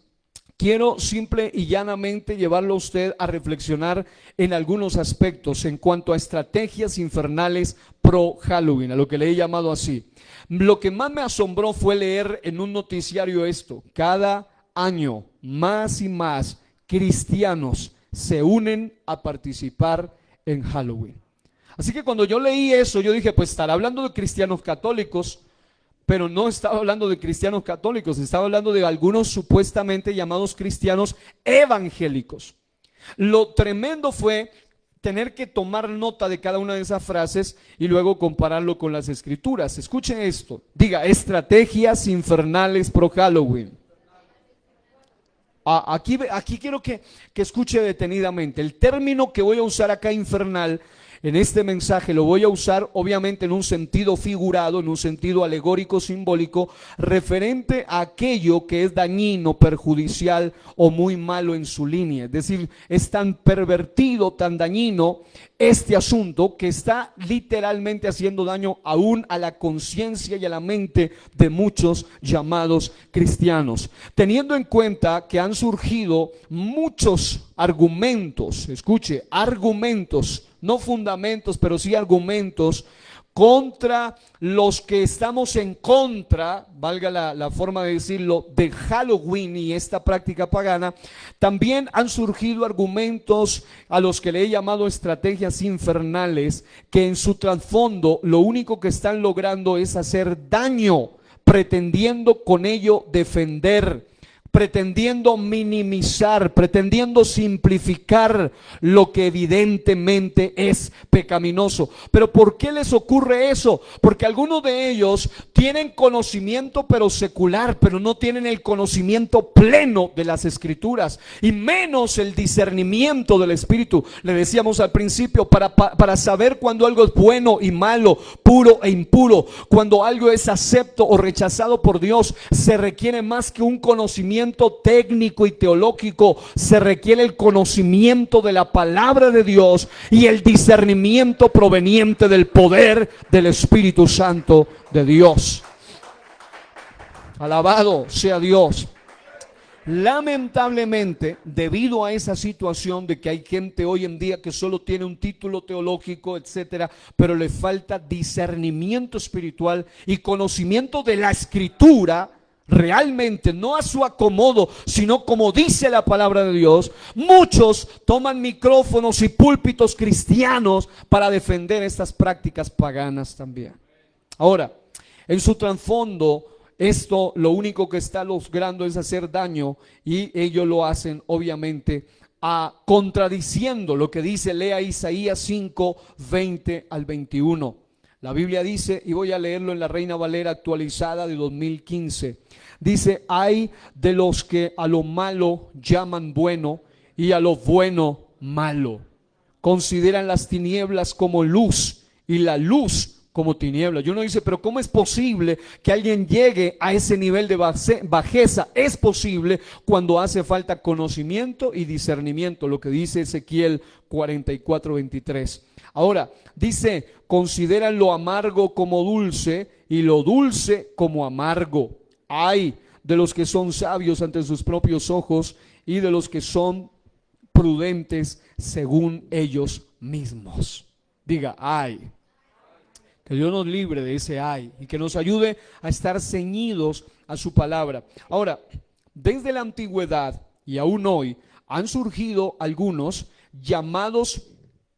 quiero simple y llanamente llevarlo a usted a reflexionar en algunos aspectos en cuanto a estrategias infernales pro Halloween, a lo que le he llamado así. Lo que más me asombró fue leer en un noticiario esto: cada año más y más cristianos se unen a participar en Halloween. Así que cuando yo leí eso, yo dije: pues estará hablando de cristianos católicos. Pero no estaba hablando de cristianos católicos, estaba hablando de algunos supuestamente llamados cristianos evangélicos. Lo tremendo fue tener que tomar nota de cada una de esas frases y luego compararlo con las escrituras. Escuchen esto, diga: estrategias infernales pro Halloween. Aquí quiero que escuche detenidamente. El término que voy a usar acá, infernal, en este mensaje lo voy a usar obviamente en un sentido figurado, en un sentido alegórico, simbólico, referente a aquello que es dañino, perjudicial o muy malo en su línea. Es decir, es tan pervertido, tan dañino este asunto, que está literalmente haciendo daño aún a la conciencia y a la mente de muchos llamados cristianos. Teniendo en cuenta que han surgido muchos argumentos, escuche, argumentos, no fundamentos, pero sí argumentos contra los que estamos en contra, valga la forma de decirlo, de Halloween y esta práctica pagana. También han surgido argumentos a los que le he llamado estrategias infernales, que en su trasfondo lo único que están logrando es hacer daño, pretendiendo con ello defender, pretendiendo minimizar, pretendiendo simplificar lo que evidentemente es pecaminoso. Pero ¿por qué les ocurre eso? Porque algunos de ellos tienen conocimiento pero secular, pero no tienen el conocimiento pleno de las Escrituras y menos el discernimiento del Espíritu. Le decíamos al principio, para saber cuando algo es bueno y malo, puro e impuro, cuando algo es acepto o rechazado por Dios, se requiere más que un conocimiento técnico y teológico, se requiere el conocimiento de la palabra de Dios y el discernimiento proveniente del poder del Espíritu Santo de Dios. Alabado sea Dios. Lamentablemente, debido a esa situación de que hay gente hoy en día que solo tiene un título teológico, etcétera, pero le falta discernimiento espiritual y conocimiento de la Escritura, realmente no a su acomodo, sino como dice la palabra de Dios, muchos toman micrófonos y púlpitos cristianos para defender estas prácticas paganas también. Ahora, en su trasfondo, esto lo único que está logrando es hacer daño, y ellos lo hacen obviamente contradiciendo lo que dice, lea Isaías 5, 20 al 21. La Biblia dice, y voy a leerlo en la Reina Valera actualizada de 2015, dice: hay de los que a lo malo llaman bueno y a lo bueno malo. Consideran las tinieblas como luz y la luz como tinieblas. Y uno dice, pero ¿cómo es posible que alguien llegue a ese nivel de bajeza? Es posible cuando hace falta conocimiento y discernimiento, lo que dice Ezequiel 44, 23. Ahora, dice, consideran lo amargo como dulce y lo dulce como amargo. Ay de los que son sabios ante sus propios ojos y de los que son prudentes según ellos mismos. Diga, ay. Que Dios nos libre de ese ay y que nos ayude a estar ceñidos a su palabra. Ahora, desde la antigüedad y aún hoy han surgido algunos llamados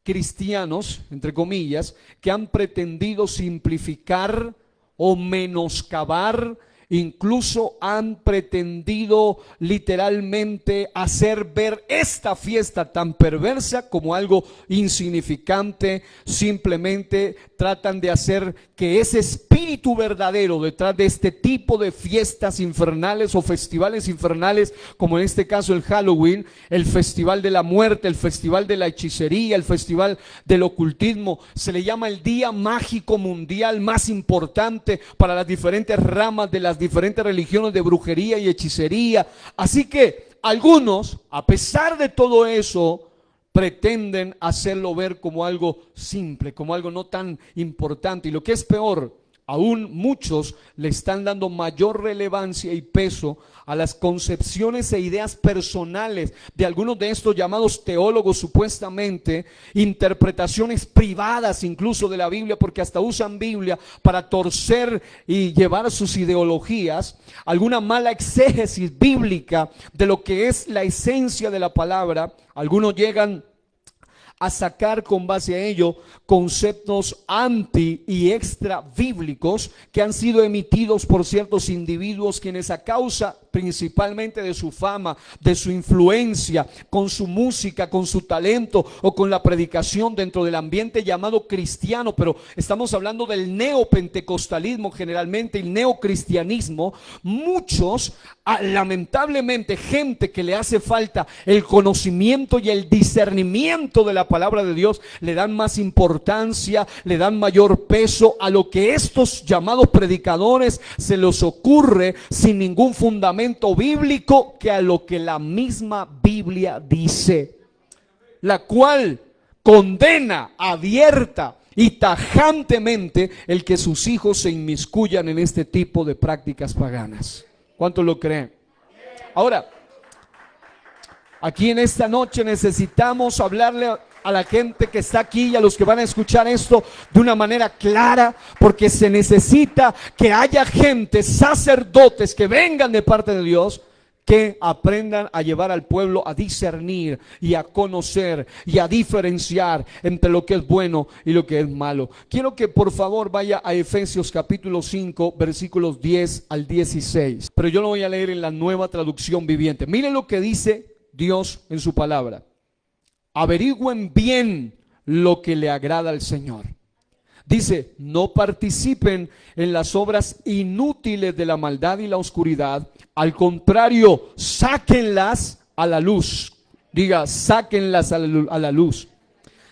cristianos, entre comillas, que han pretendido simplificar o menoscabar, incluso han pretendido literalmente hacer ver esta fiesta tan perversa como algo insignificante. Simplemente tratan de hacer que ese espíritu verdadero detrás de este tipo de fiestas infernales o festivales infernales, como en este caso el Halloween, el festival de la muerte, el festival de la hechicería, el festival del ocultismo, se le llama el día mágico mundial más importante para las diferentes ramas de las diferentes religiones de brujería y hechicería. Así que algunos, a pesar de todo eso, pretenden hacerlo ver como algo simple, como algo no tan importante. Y lo que es peor, aún muchos le están dando mayor relevancia y peso a las concepciones e ideas personales de algunos de estos llamados teólogos, supuestamente interpretaciones privadas incluso de la Biblia, porque hasta usan Biblia para torcer y llevar sus ideologías, alguna mala exégesis bíblica de lo que es la esencia de la palabra. Algunos llegan a sacar con base a ello conceptos anti y extra bíblicos que han sido emitidos por ciertos individuos, quienes a causa principalmente de su fama, de su influencia, con su música, con su talento o con la predicación dentro del ambiente llamado cristiano, pero estamos hablando del neopentecostalismo generalmente, el neocristianismo, muchos, lamentablemente, gente que le hace falta el conocimiento y el discernimiento de la palabra de Dios, le dan más importancia, le dan mayor peso a lo que estos llamados predicadores se les ocurre sin ningún fundamento bíblico, que a lo que la misma Biblia dice, la cual condena abierta y tajantemente el que sus hijos se inmiscuyan en este tipo de prácticas paganas. ¿Cuántos lo creen? Ahora, aquí en esta noche necesitamos hablarle a la gente que está aquí y a los que van a escuchar esto de una manera clara, porque se necesita que haya gente, sacerdotes que vengan de parte de Dios, que aprendan a llevar al pueblo a discernir y a conocer y a diferenciar entre lo que es bueno y lo que es malo. Quiero que por favor vaya a Efesios capítulo 5, versículos 10 al 16. Pero yo lo voy a leer en la Nueva Traducción Viviente. Miren lo que dice Dios en su palabra. Averigüen bien lo que le agrada al Señor. Dice, no participen en las obras inútiles de la maldad y la oscuridad. Al contrario, sáquenlas a la luz. Diga, sáquenlas a la luz.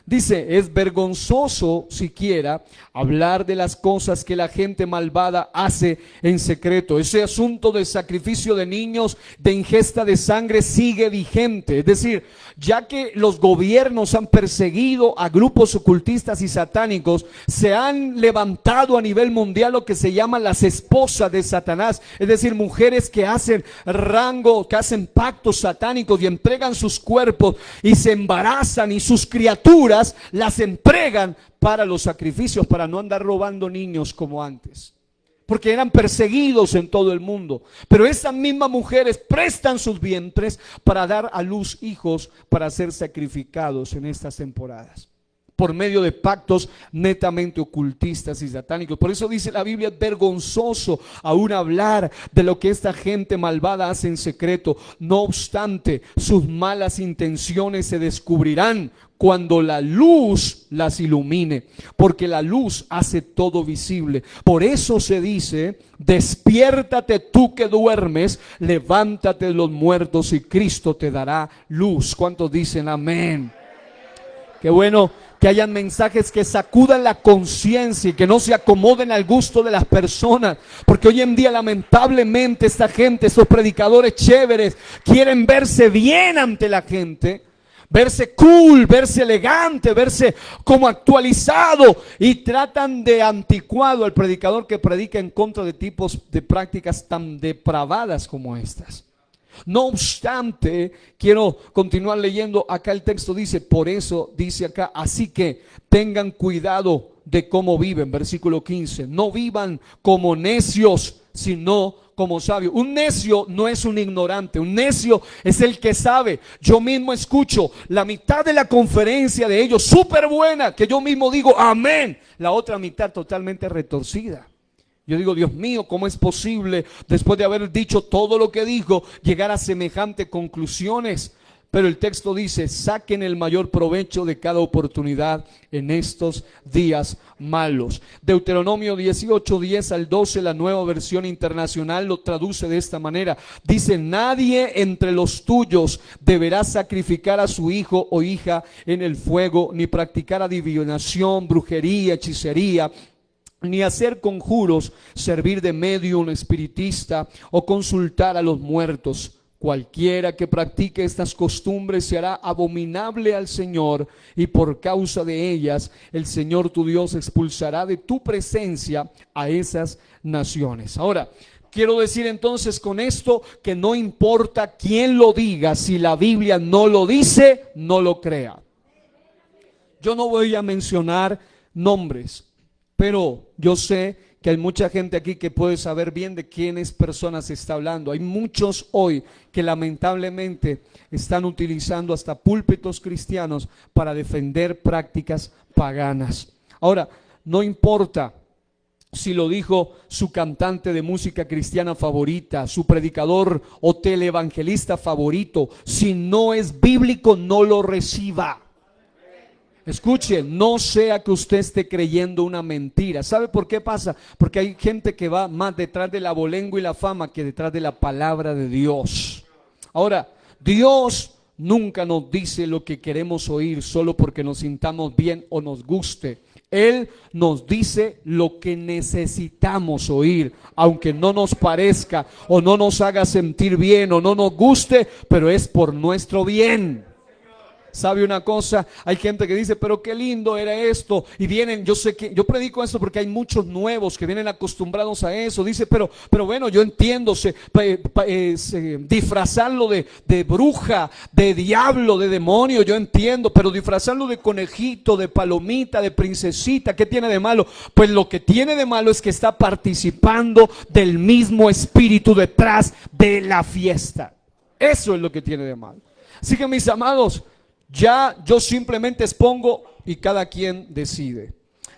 Dice, es vergonzoso siquiera hablar de las cosas que la gente malvada hace en secreto. Ese asunto de sacrificio de niños, de ingesta de sangre sigue vigente. Es decir, ya que los gobiernos han perseguido a grupos ocultistas y satánicos, se han levantado a nivel mundial lo que se llama las esposas de Satanás. Es decir, mujeres que hacen rango, que hacen pactos satánicos y entregan sus cuerpos y se embarazan, y sus criaturas las entregan para los sacrificios, para no andar robando niños como antes, porque eran perseguidos en todo el mundo. Pero esas mismas mujeres prestan sus vientres para dar a luz hijos para ser sacrificados en estas temporadas, por medio de pactos netamente ocultistas y satánicos. Por eso dice la Biblia, es vergonzoso aún hablar de lo que esta gente malvada hace en secreto. No obstante, sus malas intenciones se descubrirán cuando la luz las ilumine, porque la luz hace todo visible. Por eso se dice, despiértate tú que duermes, levántate de los muertos y Cristo te dará luz. ¿Cuántos dicen amén? Qué bueno que hayan mensajes que sacudan la conciencia y que no se acomoden al gusto de las personas, porque hoy en día lamentablemente esta gente, estos predicadores chéveres, quieren verse bien ante la gente, verse cool, verse elegante, verse como actualizado, y tratan de anticuado al predicador que predica en contra de tipos de prácticas tan depravadas como estas. No obstante, quiero continuar leyendo. Acá el texto dice, por eso dice acá, así que tengan cuidado de cómo viven. Versículo 15, no vivan como necios, sino como sabios. Un necio no es un ignorante, un necio es el que sabe. Yo mismo escucho la mitad de la conferencia de ellos, súper buena, que yo mismo digo amén, la otra mitad totalmente retorcida. Yo digo, Dios mío, ¿cómo es posible, después de haber dicho todo lo que dijo, llegar a semejantes conclusiones? Pero el texto dice, saquen el mayor provecho de cada oportunidad en estos días malos. Deuteronomio 18, 10 al 12, la Nueva Versión Internacional lo traduce de esta manera. Dice, nadie entre los tuyos deberá sacrificar a su hijo o hija en el fuego, ni practicar adivinación, brujería, hechicería, ni hacer conjuros, servir de medium, espiritista o consultar a los muertos. Cualquiera que practique estas costumbres se hará abominable al Señor, y por causa de ellas el Señor tu Dios expulsará de tu presencia a esas naciones. Ahora, quiero decir entonces con esto que no importa quién lo diga, si la Biblia no lo dice, no lo crea. Yo no voy a mencionar nombres, pero yo sé que hay mucha gente aquí que puede saber bien de quiénes personas se está hablando. Hay muchos hoy que lamentablemente están utilizando hasta púlpitos cristianos para defender prácticas paganas. Ahora, no importa si lo dijo su cantante de música cristiana favorita, su predicador o televangelista favorito, si no es bíblico, no lo reciba. Escuche, no sea que usted esté creyendo una mentira. ¿Sabe por qué pasa? Porque hay gente que va más detrás del abolengo y la fama que detrás de la palabra de Dios. Ahora, Dios nunca nos dice lo que queremos oír solo porque nos sintamos bien o nos guste. Él nos dice lo que necesitamos oír, aunque no nos parezca o no nos haga sentir bien o no nos guste, pero es por nuestro bien. ¿Sabe una cosa? Hay gente que dice, pero qué lindo era esto, y vienen, yo sé que, yo predico esto porque hay muchos nuevos que vienen acostumbrados a eso. Dice, pero bueno, yo entiendo, disfrazarlo de bruja, de diablo, de demonio, yo entiendo, pero disfrazarlo de conejito, de palomita, de princesita, ¿qué tiene de malo? Pues lo que tiene de malo es que está participando del mismo espíritu detrás de la fiesta. Eso es lo que tiene de mal. Así que, mis amados, ya yo simplemente expongo y cada quien decide.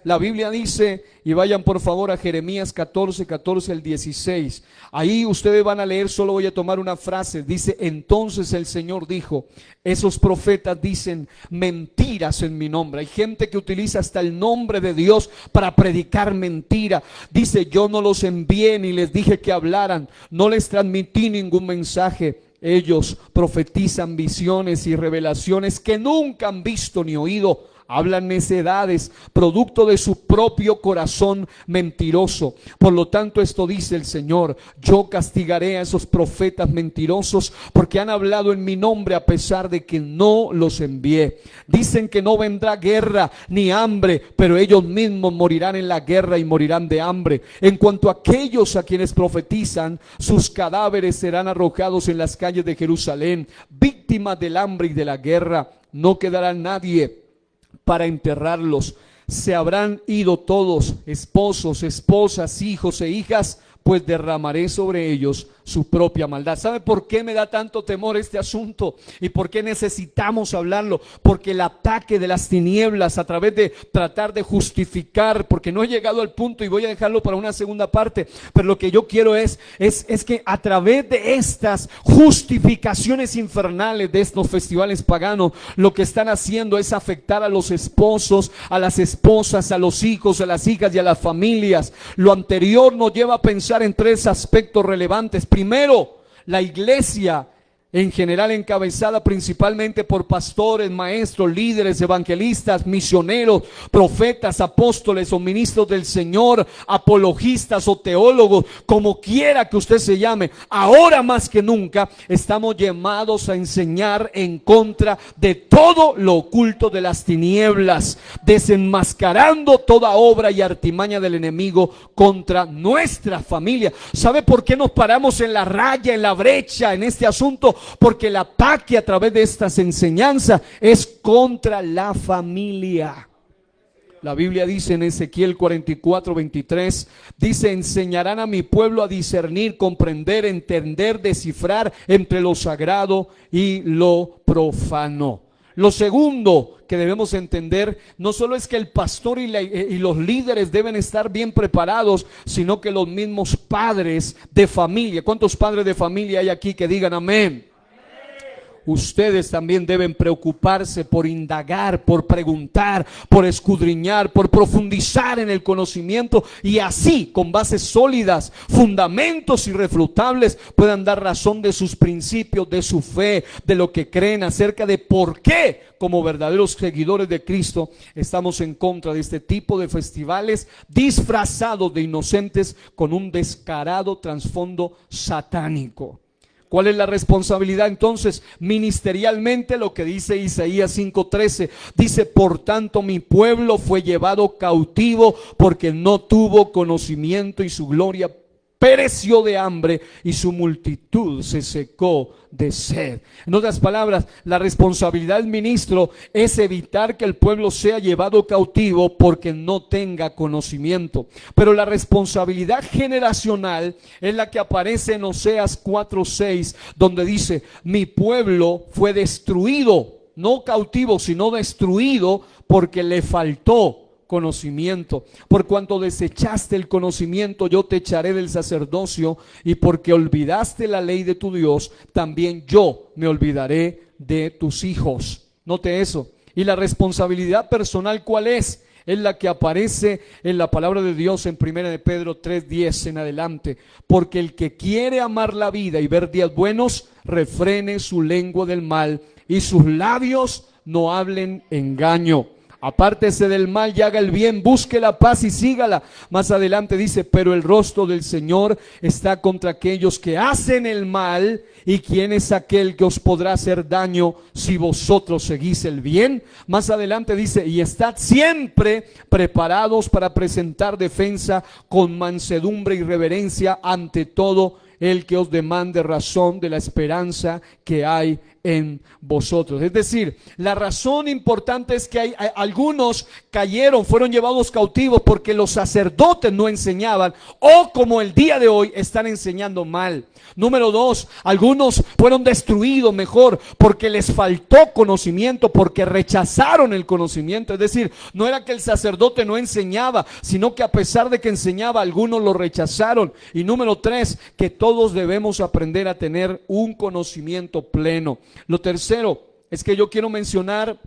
La Biblia dice, y vayan por favor a Jeremías 14, 14 al 16. Ahí ustedes van a leer, solo voy a tomar una frase. Dice, entonces el Señor dijo, esos profetas dicen mentiras en mi nombre. Hay gente que utiliza hasta el nombre de Dios para predicar mentira. Dice, yo no los envié ni les dije que hablaran, no les transmití ningún mensaje. Ellos profetizan visiones y revelaciones que nunca han visto ni oído. Hablan necedades, producto de su propio corazón mentiroso. Por lo tanto, esto dice el Señor: yo castigaré a esos profetas mentirosos porque han hablado en mi nombre a pesar de que no los envié. Dicen que no vendrá guerra ni hambre, pero ellos mismos morirán en la guerra y morirán de hambre. En cuanto a aquellos a quienes profetizan, sus cadáveres serán arrojados en las calles de Jerusalén, víctimas del hambre y de la guerra. No quedará nadie para enterrarlos. Se habrán ido todos, esposos, esposas, hijos e hijas, pues derramaré sobre ellos su propia maldad. ¿Sabe por qué me da tanto temor este asunto? ¿Y por qué necesitamos hablarlo? Porque el ataque de las tinieblas a través de tratar de justificar, porque no he llegado al punto y voy a dejarlo para una segunda parte, pero lo que yo quiero es que a través de estas justificaciones infernales de estos festivales paganos, lo que están haciendo es afectar a los esposos, a las esposas, a los hijos, a las hijas y a las familias. Lo anterior nos lleva a pensar en tres aspectos relevantes. Primero, la iglesia en general, encabezada principalmente por pastores, maestros, líderes, evangelistas, misioneros, profetas, apóstoles o ministros del Señor, apologistas o teólogos, como quiera que usted se llame, ahora más que nunca estamos llamados a enseñar en contra de todo lo oculto de las tinieblas, desenmascarando toda obra y artimaña del enemigo contra nuestra familia. ¿Sabe por qué nos paramos en la raya, en la brecha, en este asunto? Porque el ataque a través de estas enseñanzas es contra la familia. La Biblia dice en Ezequiel 44, 23, dice: enseñarán a mi pueblo a discernir, comprender, entender, descifrar entre lo sagrado y lo profano. Lo segundo que debemos entender, no solo es que el pastor y los líderes deben estar bien preparados, sino que los mismos padres de familia. ¿Cuántos padres de familia hay aquí que digan amén? Ustedes también deben preocuparse por indagar, por preguntar, por escudriñar, por profundizar en el conocimiento, y así, con bases sólidas, fundamentos irrefutables, puedan dar razón de sus principios, de su fe, de lo que creen acerca de por qué, como verdaderos seguidores de Cristo, estamos en contra de este tipo de festivales disfrazados de inocentes con un descarado trasfondo satánico. ¿Cuál es la responsabilidad entonces? Ministerialmente, lo que dice Isaías 5:13, dice: por tanto mi pueblo fue llevado cautivo porque no tuvo conocimiento y su gloria pereció de hambre y su multitud se secó de sed. En otras palabras, la responsabilidad del ministro es evitar que el pueblo sea llevado cautivo porque no tenga conocimiento. Pero la responsabilidad generacional es la que aparece en Oseas 4:6, donde dice: mi pueblo fue destruido, no cautivo, sino destruido porque le faltó conocimiento. Por cuanto desechaste el conocimiento, yo te echaré del sacerdocio, y porque olvidaste la ley de tu Dios, también yo me olvidaré de tus hijos. Note eso. Y la responsabilidad personal, ¿cuál es? Es la que aparece en la palabra de Dios en 1 de Pedro 3:10 en adelante. Porque el que quiere amar la vida y ver días buenos, refrene su lengua del mal y sus labios no hablen engaño. Apártese del mal y haga el bien, busque la paz y sígala. Más adelante dice: pero el rostro del Señor está contra aquellos que hacen el mal. ¿Y quién es aquel que os podrá hacer daño si vosotros seguís el bien? Más adelante dice: y estad siempre preparados para presentar defensa con mansedumbre y reverencia ante todo el que os demande razón de la esperanza que hay en vosotros. Es decir, la razón importante es que algunos cayeron, fueron llevados cautivos porque los sacerdotes no enseñaban, o como el día de hoy están enseñando mal. Número 2, algunos fueron destruidos mejor porque les faltó conocimiento, porque rechazaron el conocimiento. Es decir, no era que el sacerdote no enseñaba, sino que a pesar de que enseñaba, algunos lo rechazaron. Y número 3, que todos debemos aprender a tener un conocimiento pleno. Lo tercero es que yo quiero mencionar,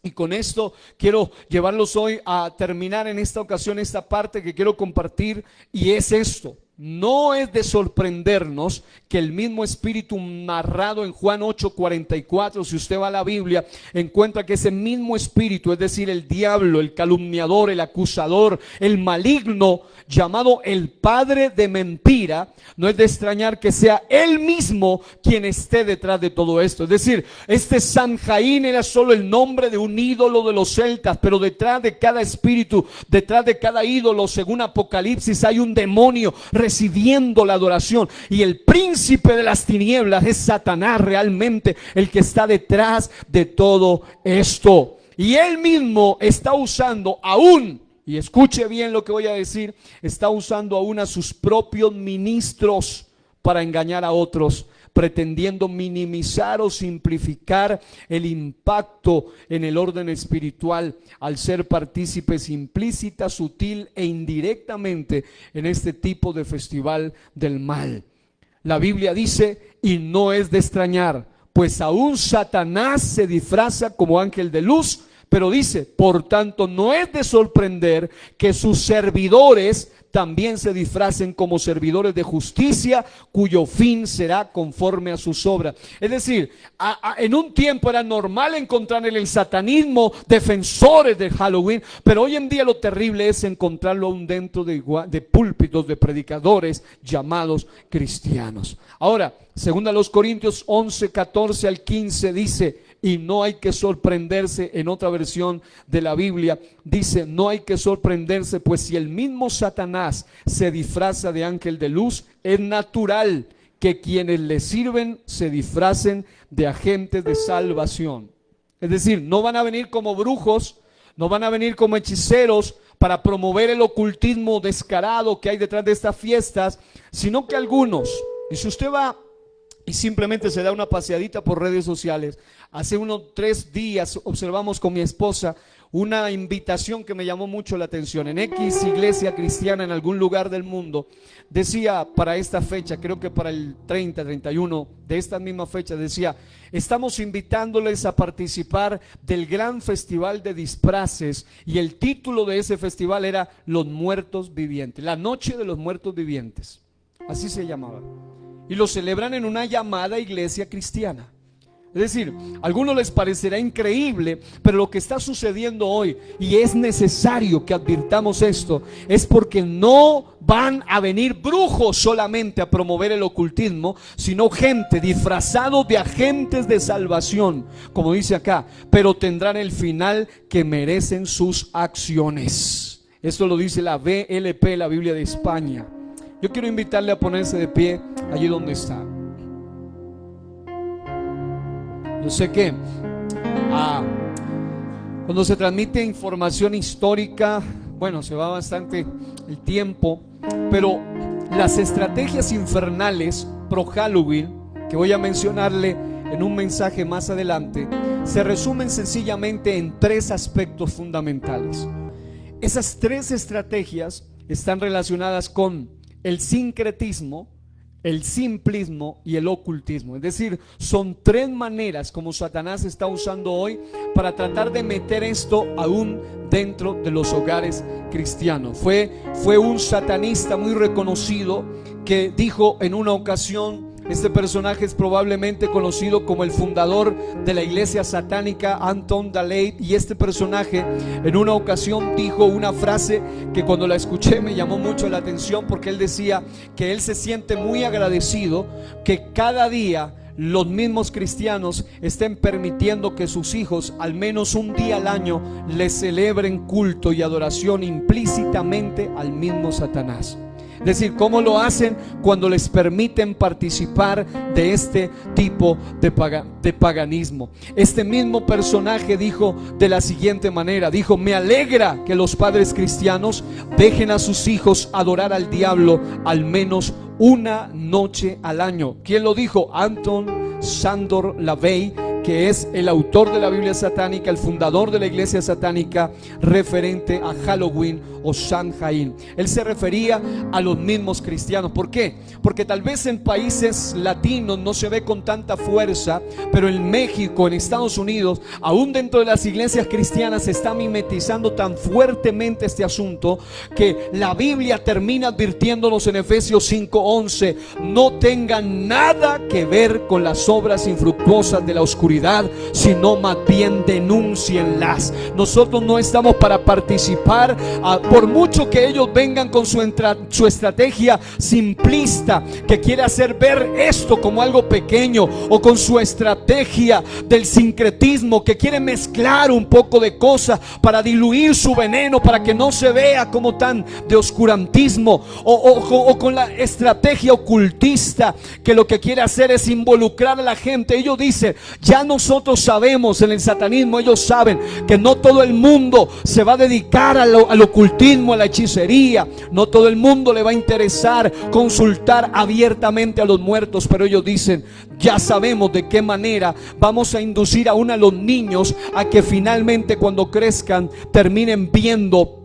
y con esto quiero llevarlos hoy a terminar en esta ocasión esta parte que quiero compartir, y es esto. No es de sorprendernos que el mismo espíritu narrado en Juan 8:44, si usted va a la Biblia, encuentra que ese mismo espíritu, es decir, el diablo, el calumniador, el acusador, el maligno, llamado el padre de mentira, no es de extrañar que sea él mismo quien esté detrás de todo esto. Es decir, este Sanjaín era solo el nombre de un ídolo de los celtas, pero detrás de cada espíritu, detrás de cada ídolo, según Apocalipsis, hay un demonio recibiendo la adoración, y el príncipe de las tinieblas es Satanás, realmente el que está detrás de todo esto. Y él mismo está usando aún, y escuche bien lo que voy a decir, está usando aún a sus propios ministros para engañar a otros, pretendiendo minimizar o simplificar el impacto en el orden espiritual al ser partícipes implícita, sutil e indirectamente en este tipo de festival del mal. La Biblia dice, y no es de extrañar, pues aún Satanás se disfraza como ángel de luz, pero dice, por tanto, no es de sorprender que sus servidores también se disfracen como servidores de justicia, cuyo fin será conforme a sus obras. Es decir, en un tiempo era normal encontrar en el satanismo defensores del Halloween, pero hoy en día lo terrible es encontrarlo aún dentro de púlpitos de predicadores llamados cristianos. Ahora, 2 Corintios 11:14 al 15 dice, y no hay que sorprenderse, en otra versión de la Biblia dice, no hay que sorprenderse, pues si el mismo Satanás se disfraza de ángel de luz, es natural que quienes le sirven se disfracen de agentes de salvación. Es decir, no van a venir como brujos, no van a venir como hechiceros para promover el ocultismo descarado que hay detrás de estas fiestas, sino que algunos, y si usted va y simplemente se da una paseadita por redes sociales, hace unos 3 días observamos con mi esposa una invitación que me llamó mucho la atención. En X iglesia cristiana en algún lugar del mundo decía para esta fecha, creo que para el 30, 31 de esta misma fecha, decía, estamos invitándoles a participar del gran festival de disfraces, y el título de ese festival era Los Muertos Vivientes, la Noche de los Muertos Vivientes, así se llamaba, y lo celebran en una llamada iglesia cristiana. Es decir, a algunos les parecerá increíble, pero lo que está sucediendo hoy, y es necesario que advirtamos esto, es porque no van a venir brujos solamente a promover el ocultismo, sino gente disfrazados de agentes de salvación, como dice acá, pero tendrán el final que merecen sus acciones. Esto lo dice la BLP, la Biblia de España. Yo quiero invitarle a ponerse de pie allí donde está. Yo sé que cuando se transmite información histórica, bueno, se va bastante el tiempo, pero las estrategias infernales pro Halloween, que voy a mencionarle en un mensaje más adelante, se resumen sencillamente en 3 aspectos fundamentales. Esas 3 estrategias están relacionadas con el sincretismo, el simplismo y el ocultismo. Es decir, son 3 maneras como Satanás está usando hoy para tratar de meter esto aún dentro de los hogares cristianos. Fue un satanista muy reconocido que dijo en una ocasión, este personaje es probablemente conocido como el fundador de la iglesia satánica, Anton LaVey, y este personaje en una ocasión dijo una frase que cuando la escuché me llamó mucho la atención, porque él decía que él se siente muy agradecido que cada día los mismos cristianos estén permitiendo que sus hijos al menos un día al año les celebren culto y adoración implícitamente al mismo Satanás. Es decir, ¿cómo lo hacen? Cuando les permiten participar de este tipo de paganismo. Este mismo personaje dijo de la siguiente manera, dijo: me alegra que los padres cristianos dejen a sus hijos adorar al diablo al menos una noche al año. ¿Quién lo dijo? Anton Szandor LaVey, que es el autor de la Biblia satánica, el fundador de la iglesia satánica referente a Halloween o Samhain. Él se refería a los mismos cristianos. ¿Por qué? Porque tal vez en países latinos no se ve con tanta fuerza, pero en México, en Estados Unidos, aún dentro de las iglesias cristianas se está mimetizando tan fuertemente este asunto que la Biblia termina advirtiéndonos en Efesios 5:11: no tengan nada que ver con las obras infructuosas de la oscuridad, sino más bien denúncienlas. Nosotros no estamos para participar, por mucho que ellos vengan con su estrategia simplista, que quiere hacer ver esto como algo pequeño, o con su estrategia del sincretismo, que quiere mezclar un poco de cosas para diluir su veneno, para que no se vea como tan de oscurantismo, o con la estrategia ocultista, que lo que quiere hacer es involucrar a la gente. Ellos dicen: ya nosotros sabemos en el satanismo, ellos saben que no todo el mundo se va a dedicar al ocultismo, a la hechicería. No todo el mundo le va a interesar consultar abiertamente a los muertos, pero ellos dicen: ya sabemos de qué manera vamos a inducir aún a los niños a que finalmente, cuando crezcan, terminen viendo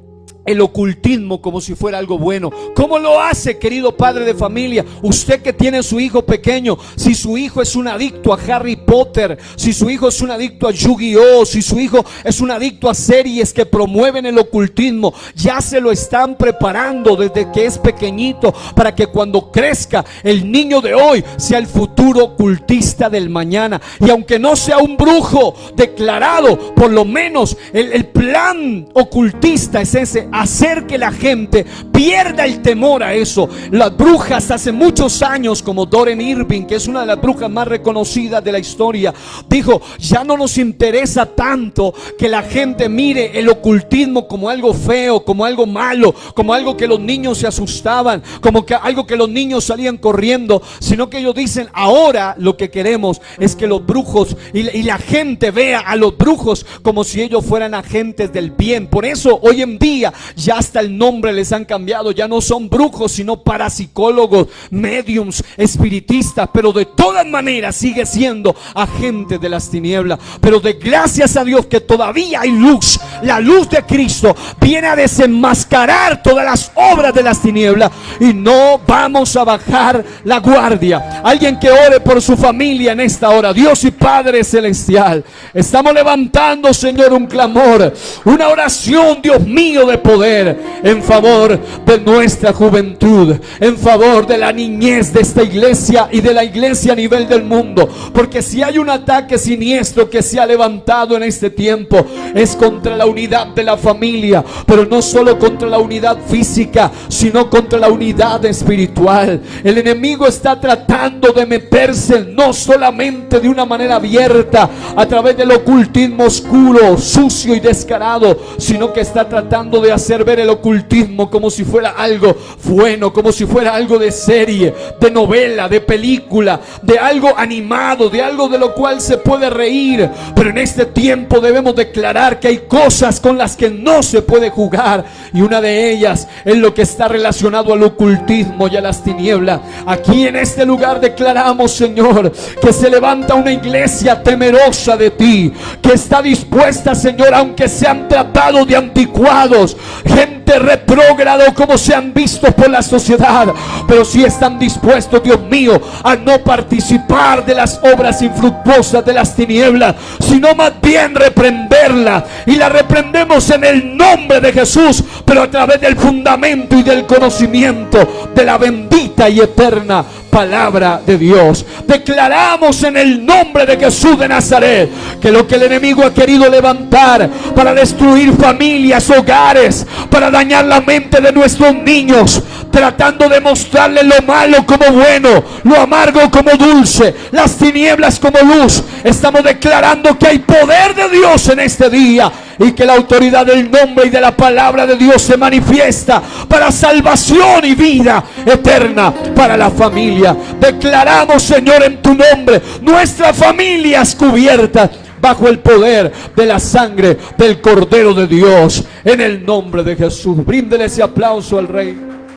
el ocultismo como si fuera algo bueno. ¿Cómo lo hace, querido padre de familia? Usted que tiene su hijo pequeño, si su hijo es un adicto a Harry Potter, si su hijo es un adicto a Yu-Gi-Oh, si su hijo es un adicto a series que promueven el ocultismo, ya se lo están preparando desde que es pequeñito, para que cuando crezca, el niño de hoy sea el futuro ocultista del mañana. Y aunque no sea un brujo declarado, por lo menos el plan ocultista es ese: hacer que la gente pierda el temor a eso. Las brujas hace muchos años, como Doreen Irving, que es una de las brujas más reconocidas de la historia, dijo: ya no nos interesa tanto que la gente mire el ocultismo como algo feo, como algo malo, como algo que los niños se asustaban, como que algo que los niños salían corriendo, sino que ellos dicen: ahora lo que queremos es que los brujos y la gente vea a los brujos como si ellos fueran agentes del bien. Por eso hoy en día ya hasta el nombre les han cambiado. Ya no son brujos, sino parapsicólogos, mediums, espiritistas. Pero de todas maneras sigue siendo agente de las tinieblas. Pero de gracias a Dios que todavía hay luz. La luz de Cristo viene a desenmascarar todas las obras de las tinieblas, y no vamos a bajar la guardia. Alguien que ore por su familia en esta hora. Dios y Padre Celestial, estamos levantando, Señor, un clamor, una oración, Dios mío, de poder en favor de nuestra juventud, en favor de la niñez de esta iglesia y de la iglesia a nivel del mundo. Porque si hay un ataque siniestro que se ha levantado en este tiempo, es contra la unidad de la familia, pero no solo contra la unidad física, sino contra la unidad espiritual. El enemigo está tratando de meterse no solamente de una manera abierta a través del ocultismo oscuro, sucio y descarado, sino que está tratando de hacer ver el ocultismo como si fuera algo bueno, como si fuera algo de serie, de novela, de película, de algo animado, de algo de lo cual se puede reír. Pero en este tiempo debemos declarar que hay cosas con las que no se puede jugar, y una de ellas es lo que está relacionado al ocultismo y a las tinieblas. Aquí en este lugar declaramos, Señor, que se levanta una iglesia temerosa de ti, que está dispuesta, Señor, aunque sean tratados de anticuados, gente retrógrado como se han visto por la sociedad, pero si están dispuestos, Dios mío, a no participar de las obras infructuosas de las tinieblas, sino más bien reprenderla. Y la reprendemos en el nombre de Jesús, pero a través del fundamento y del conocimiento de la bendita y eterna palabra de Dios. Declaramos en el nombre de Jesús de Nazaret que lo que el enemigo ha querido levantar para destruir familias, hogares, para dañar la mente de nuestros niños, tratando de mostrarles lo malo como bueno, lo amargo como dulce, las tinieblas como luz, estamos declarando que hay poder de Dios en este día, y que la autoridad del nombre y de la palabra de Dios se manifiesta para salvación y vida eterna para la familia. Declaramos, Señor, en tu nombre, nuestras familias cubiertas bajo el poder de la sangre del Cordero de Dios, en el nombre de Jesús. Bríndele ese aplauso al Rey.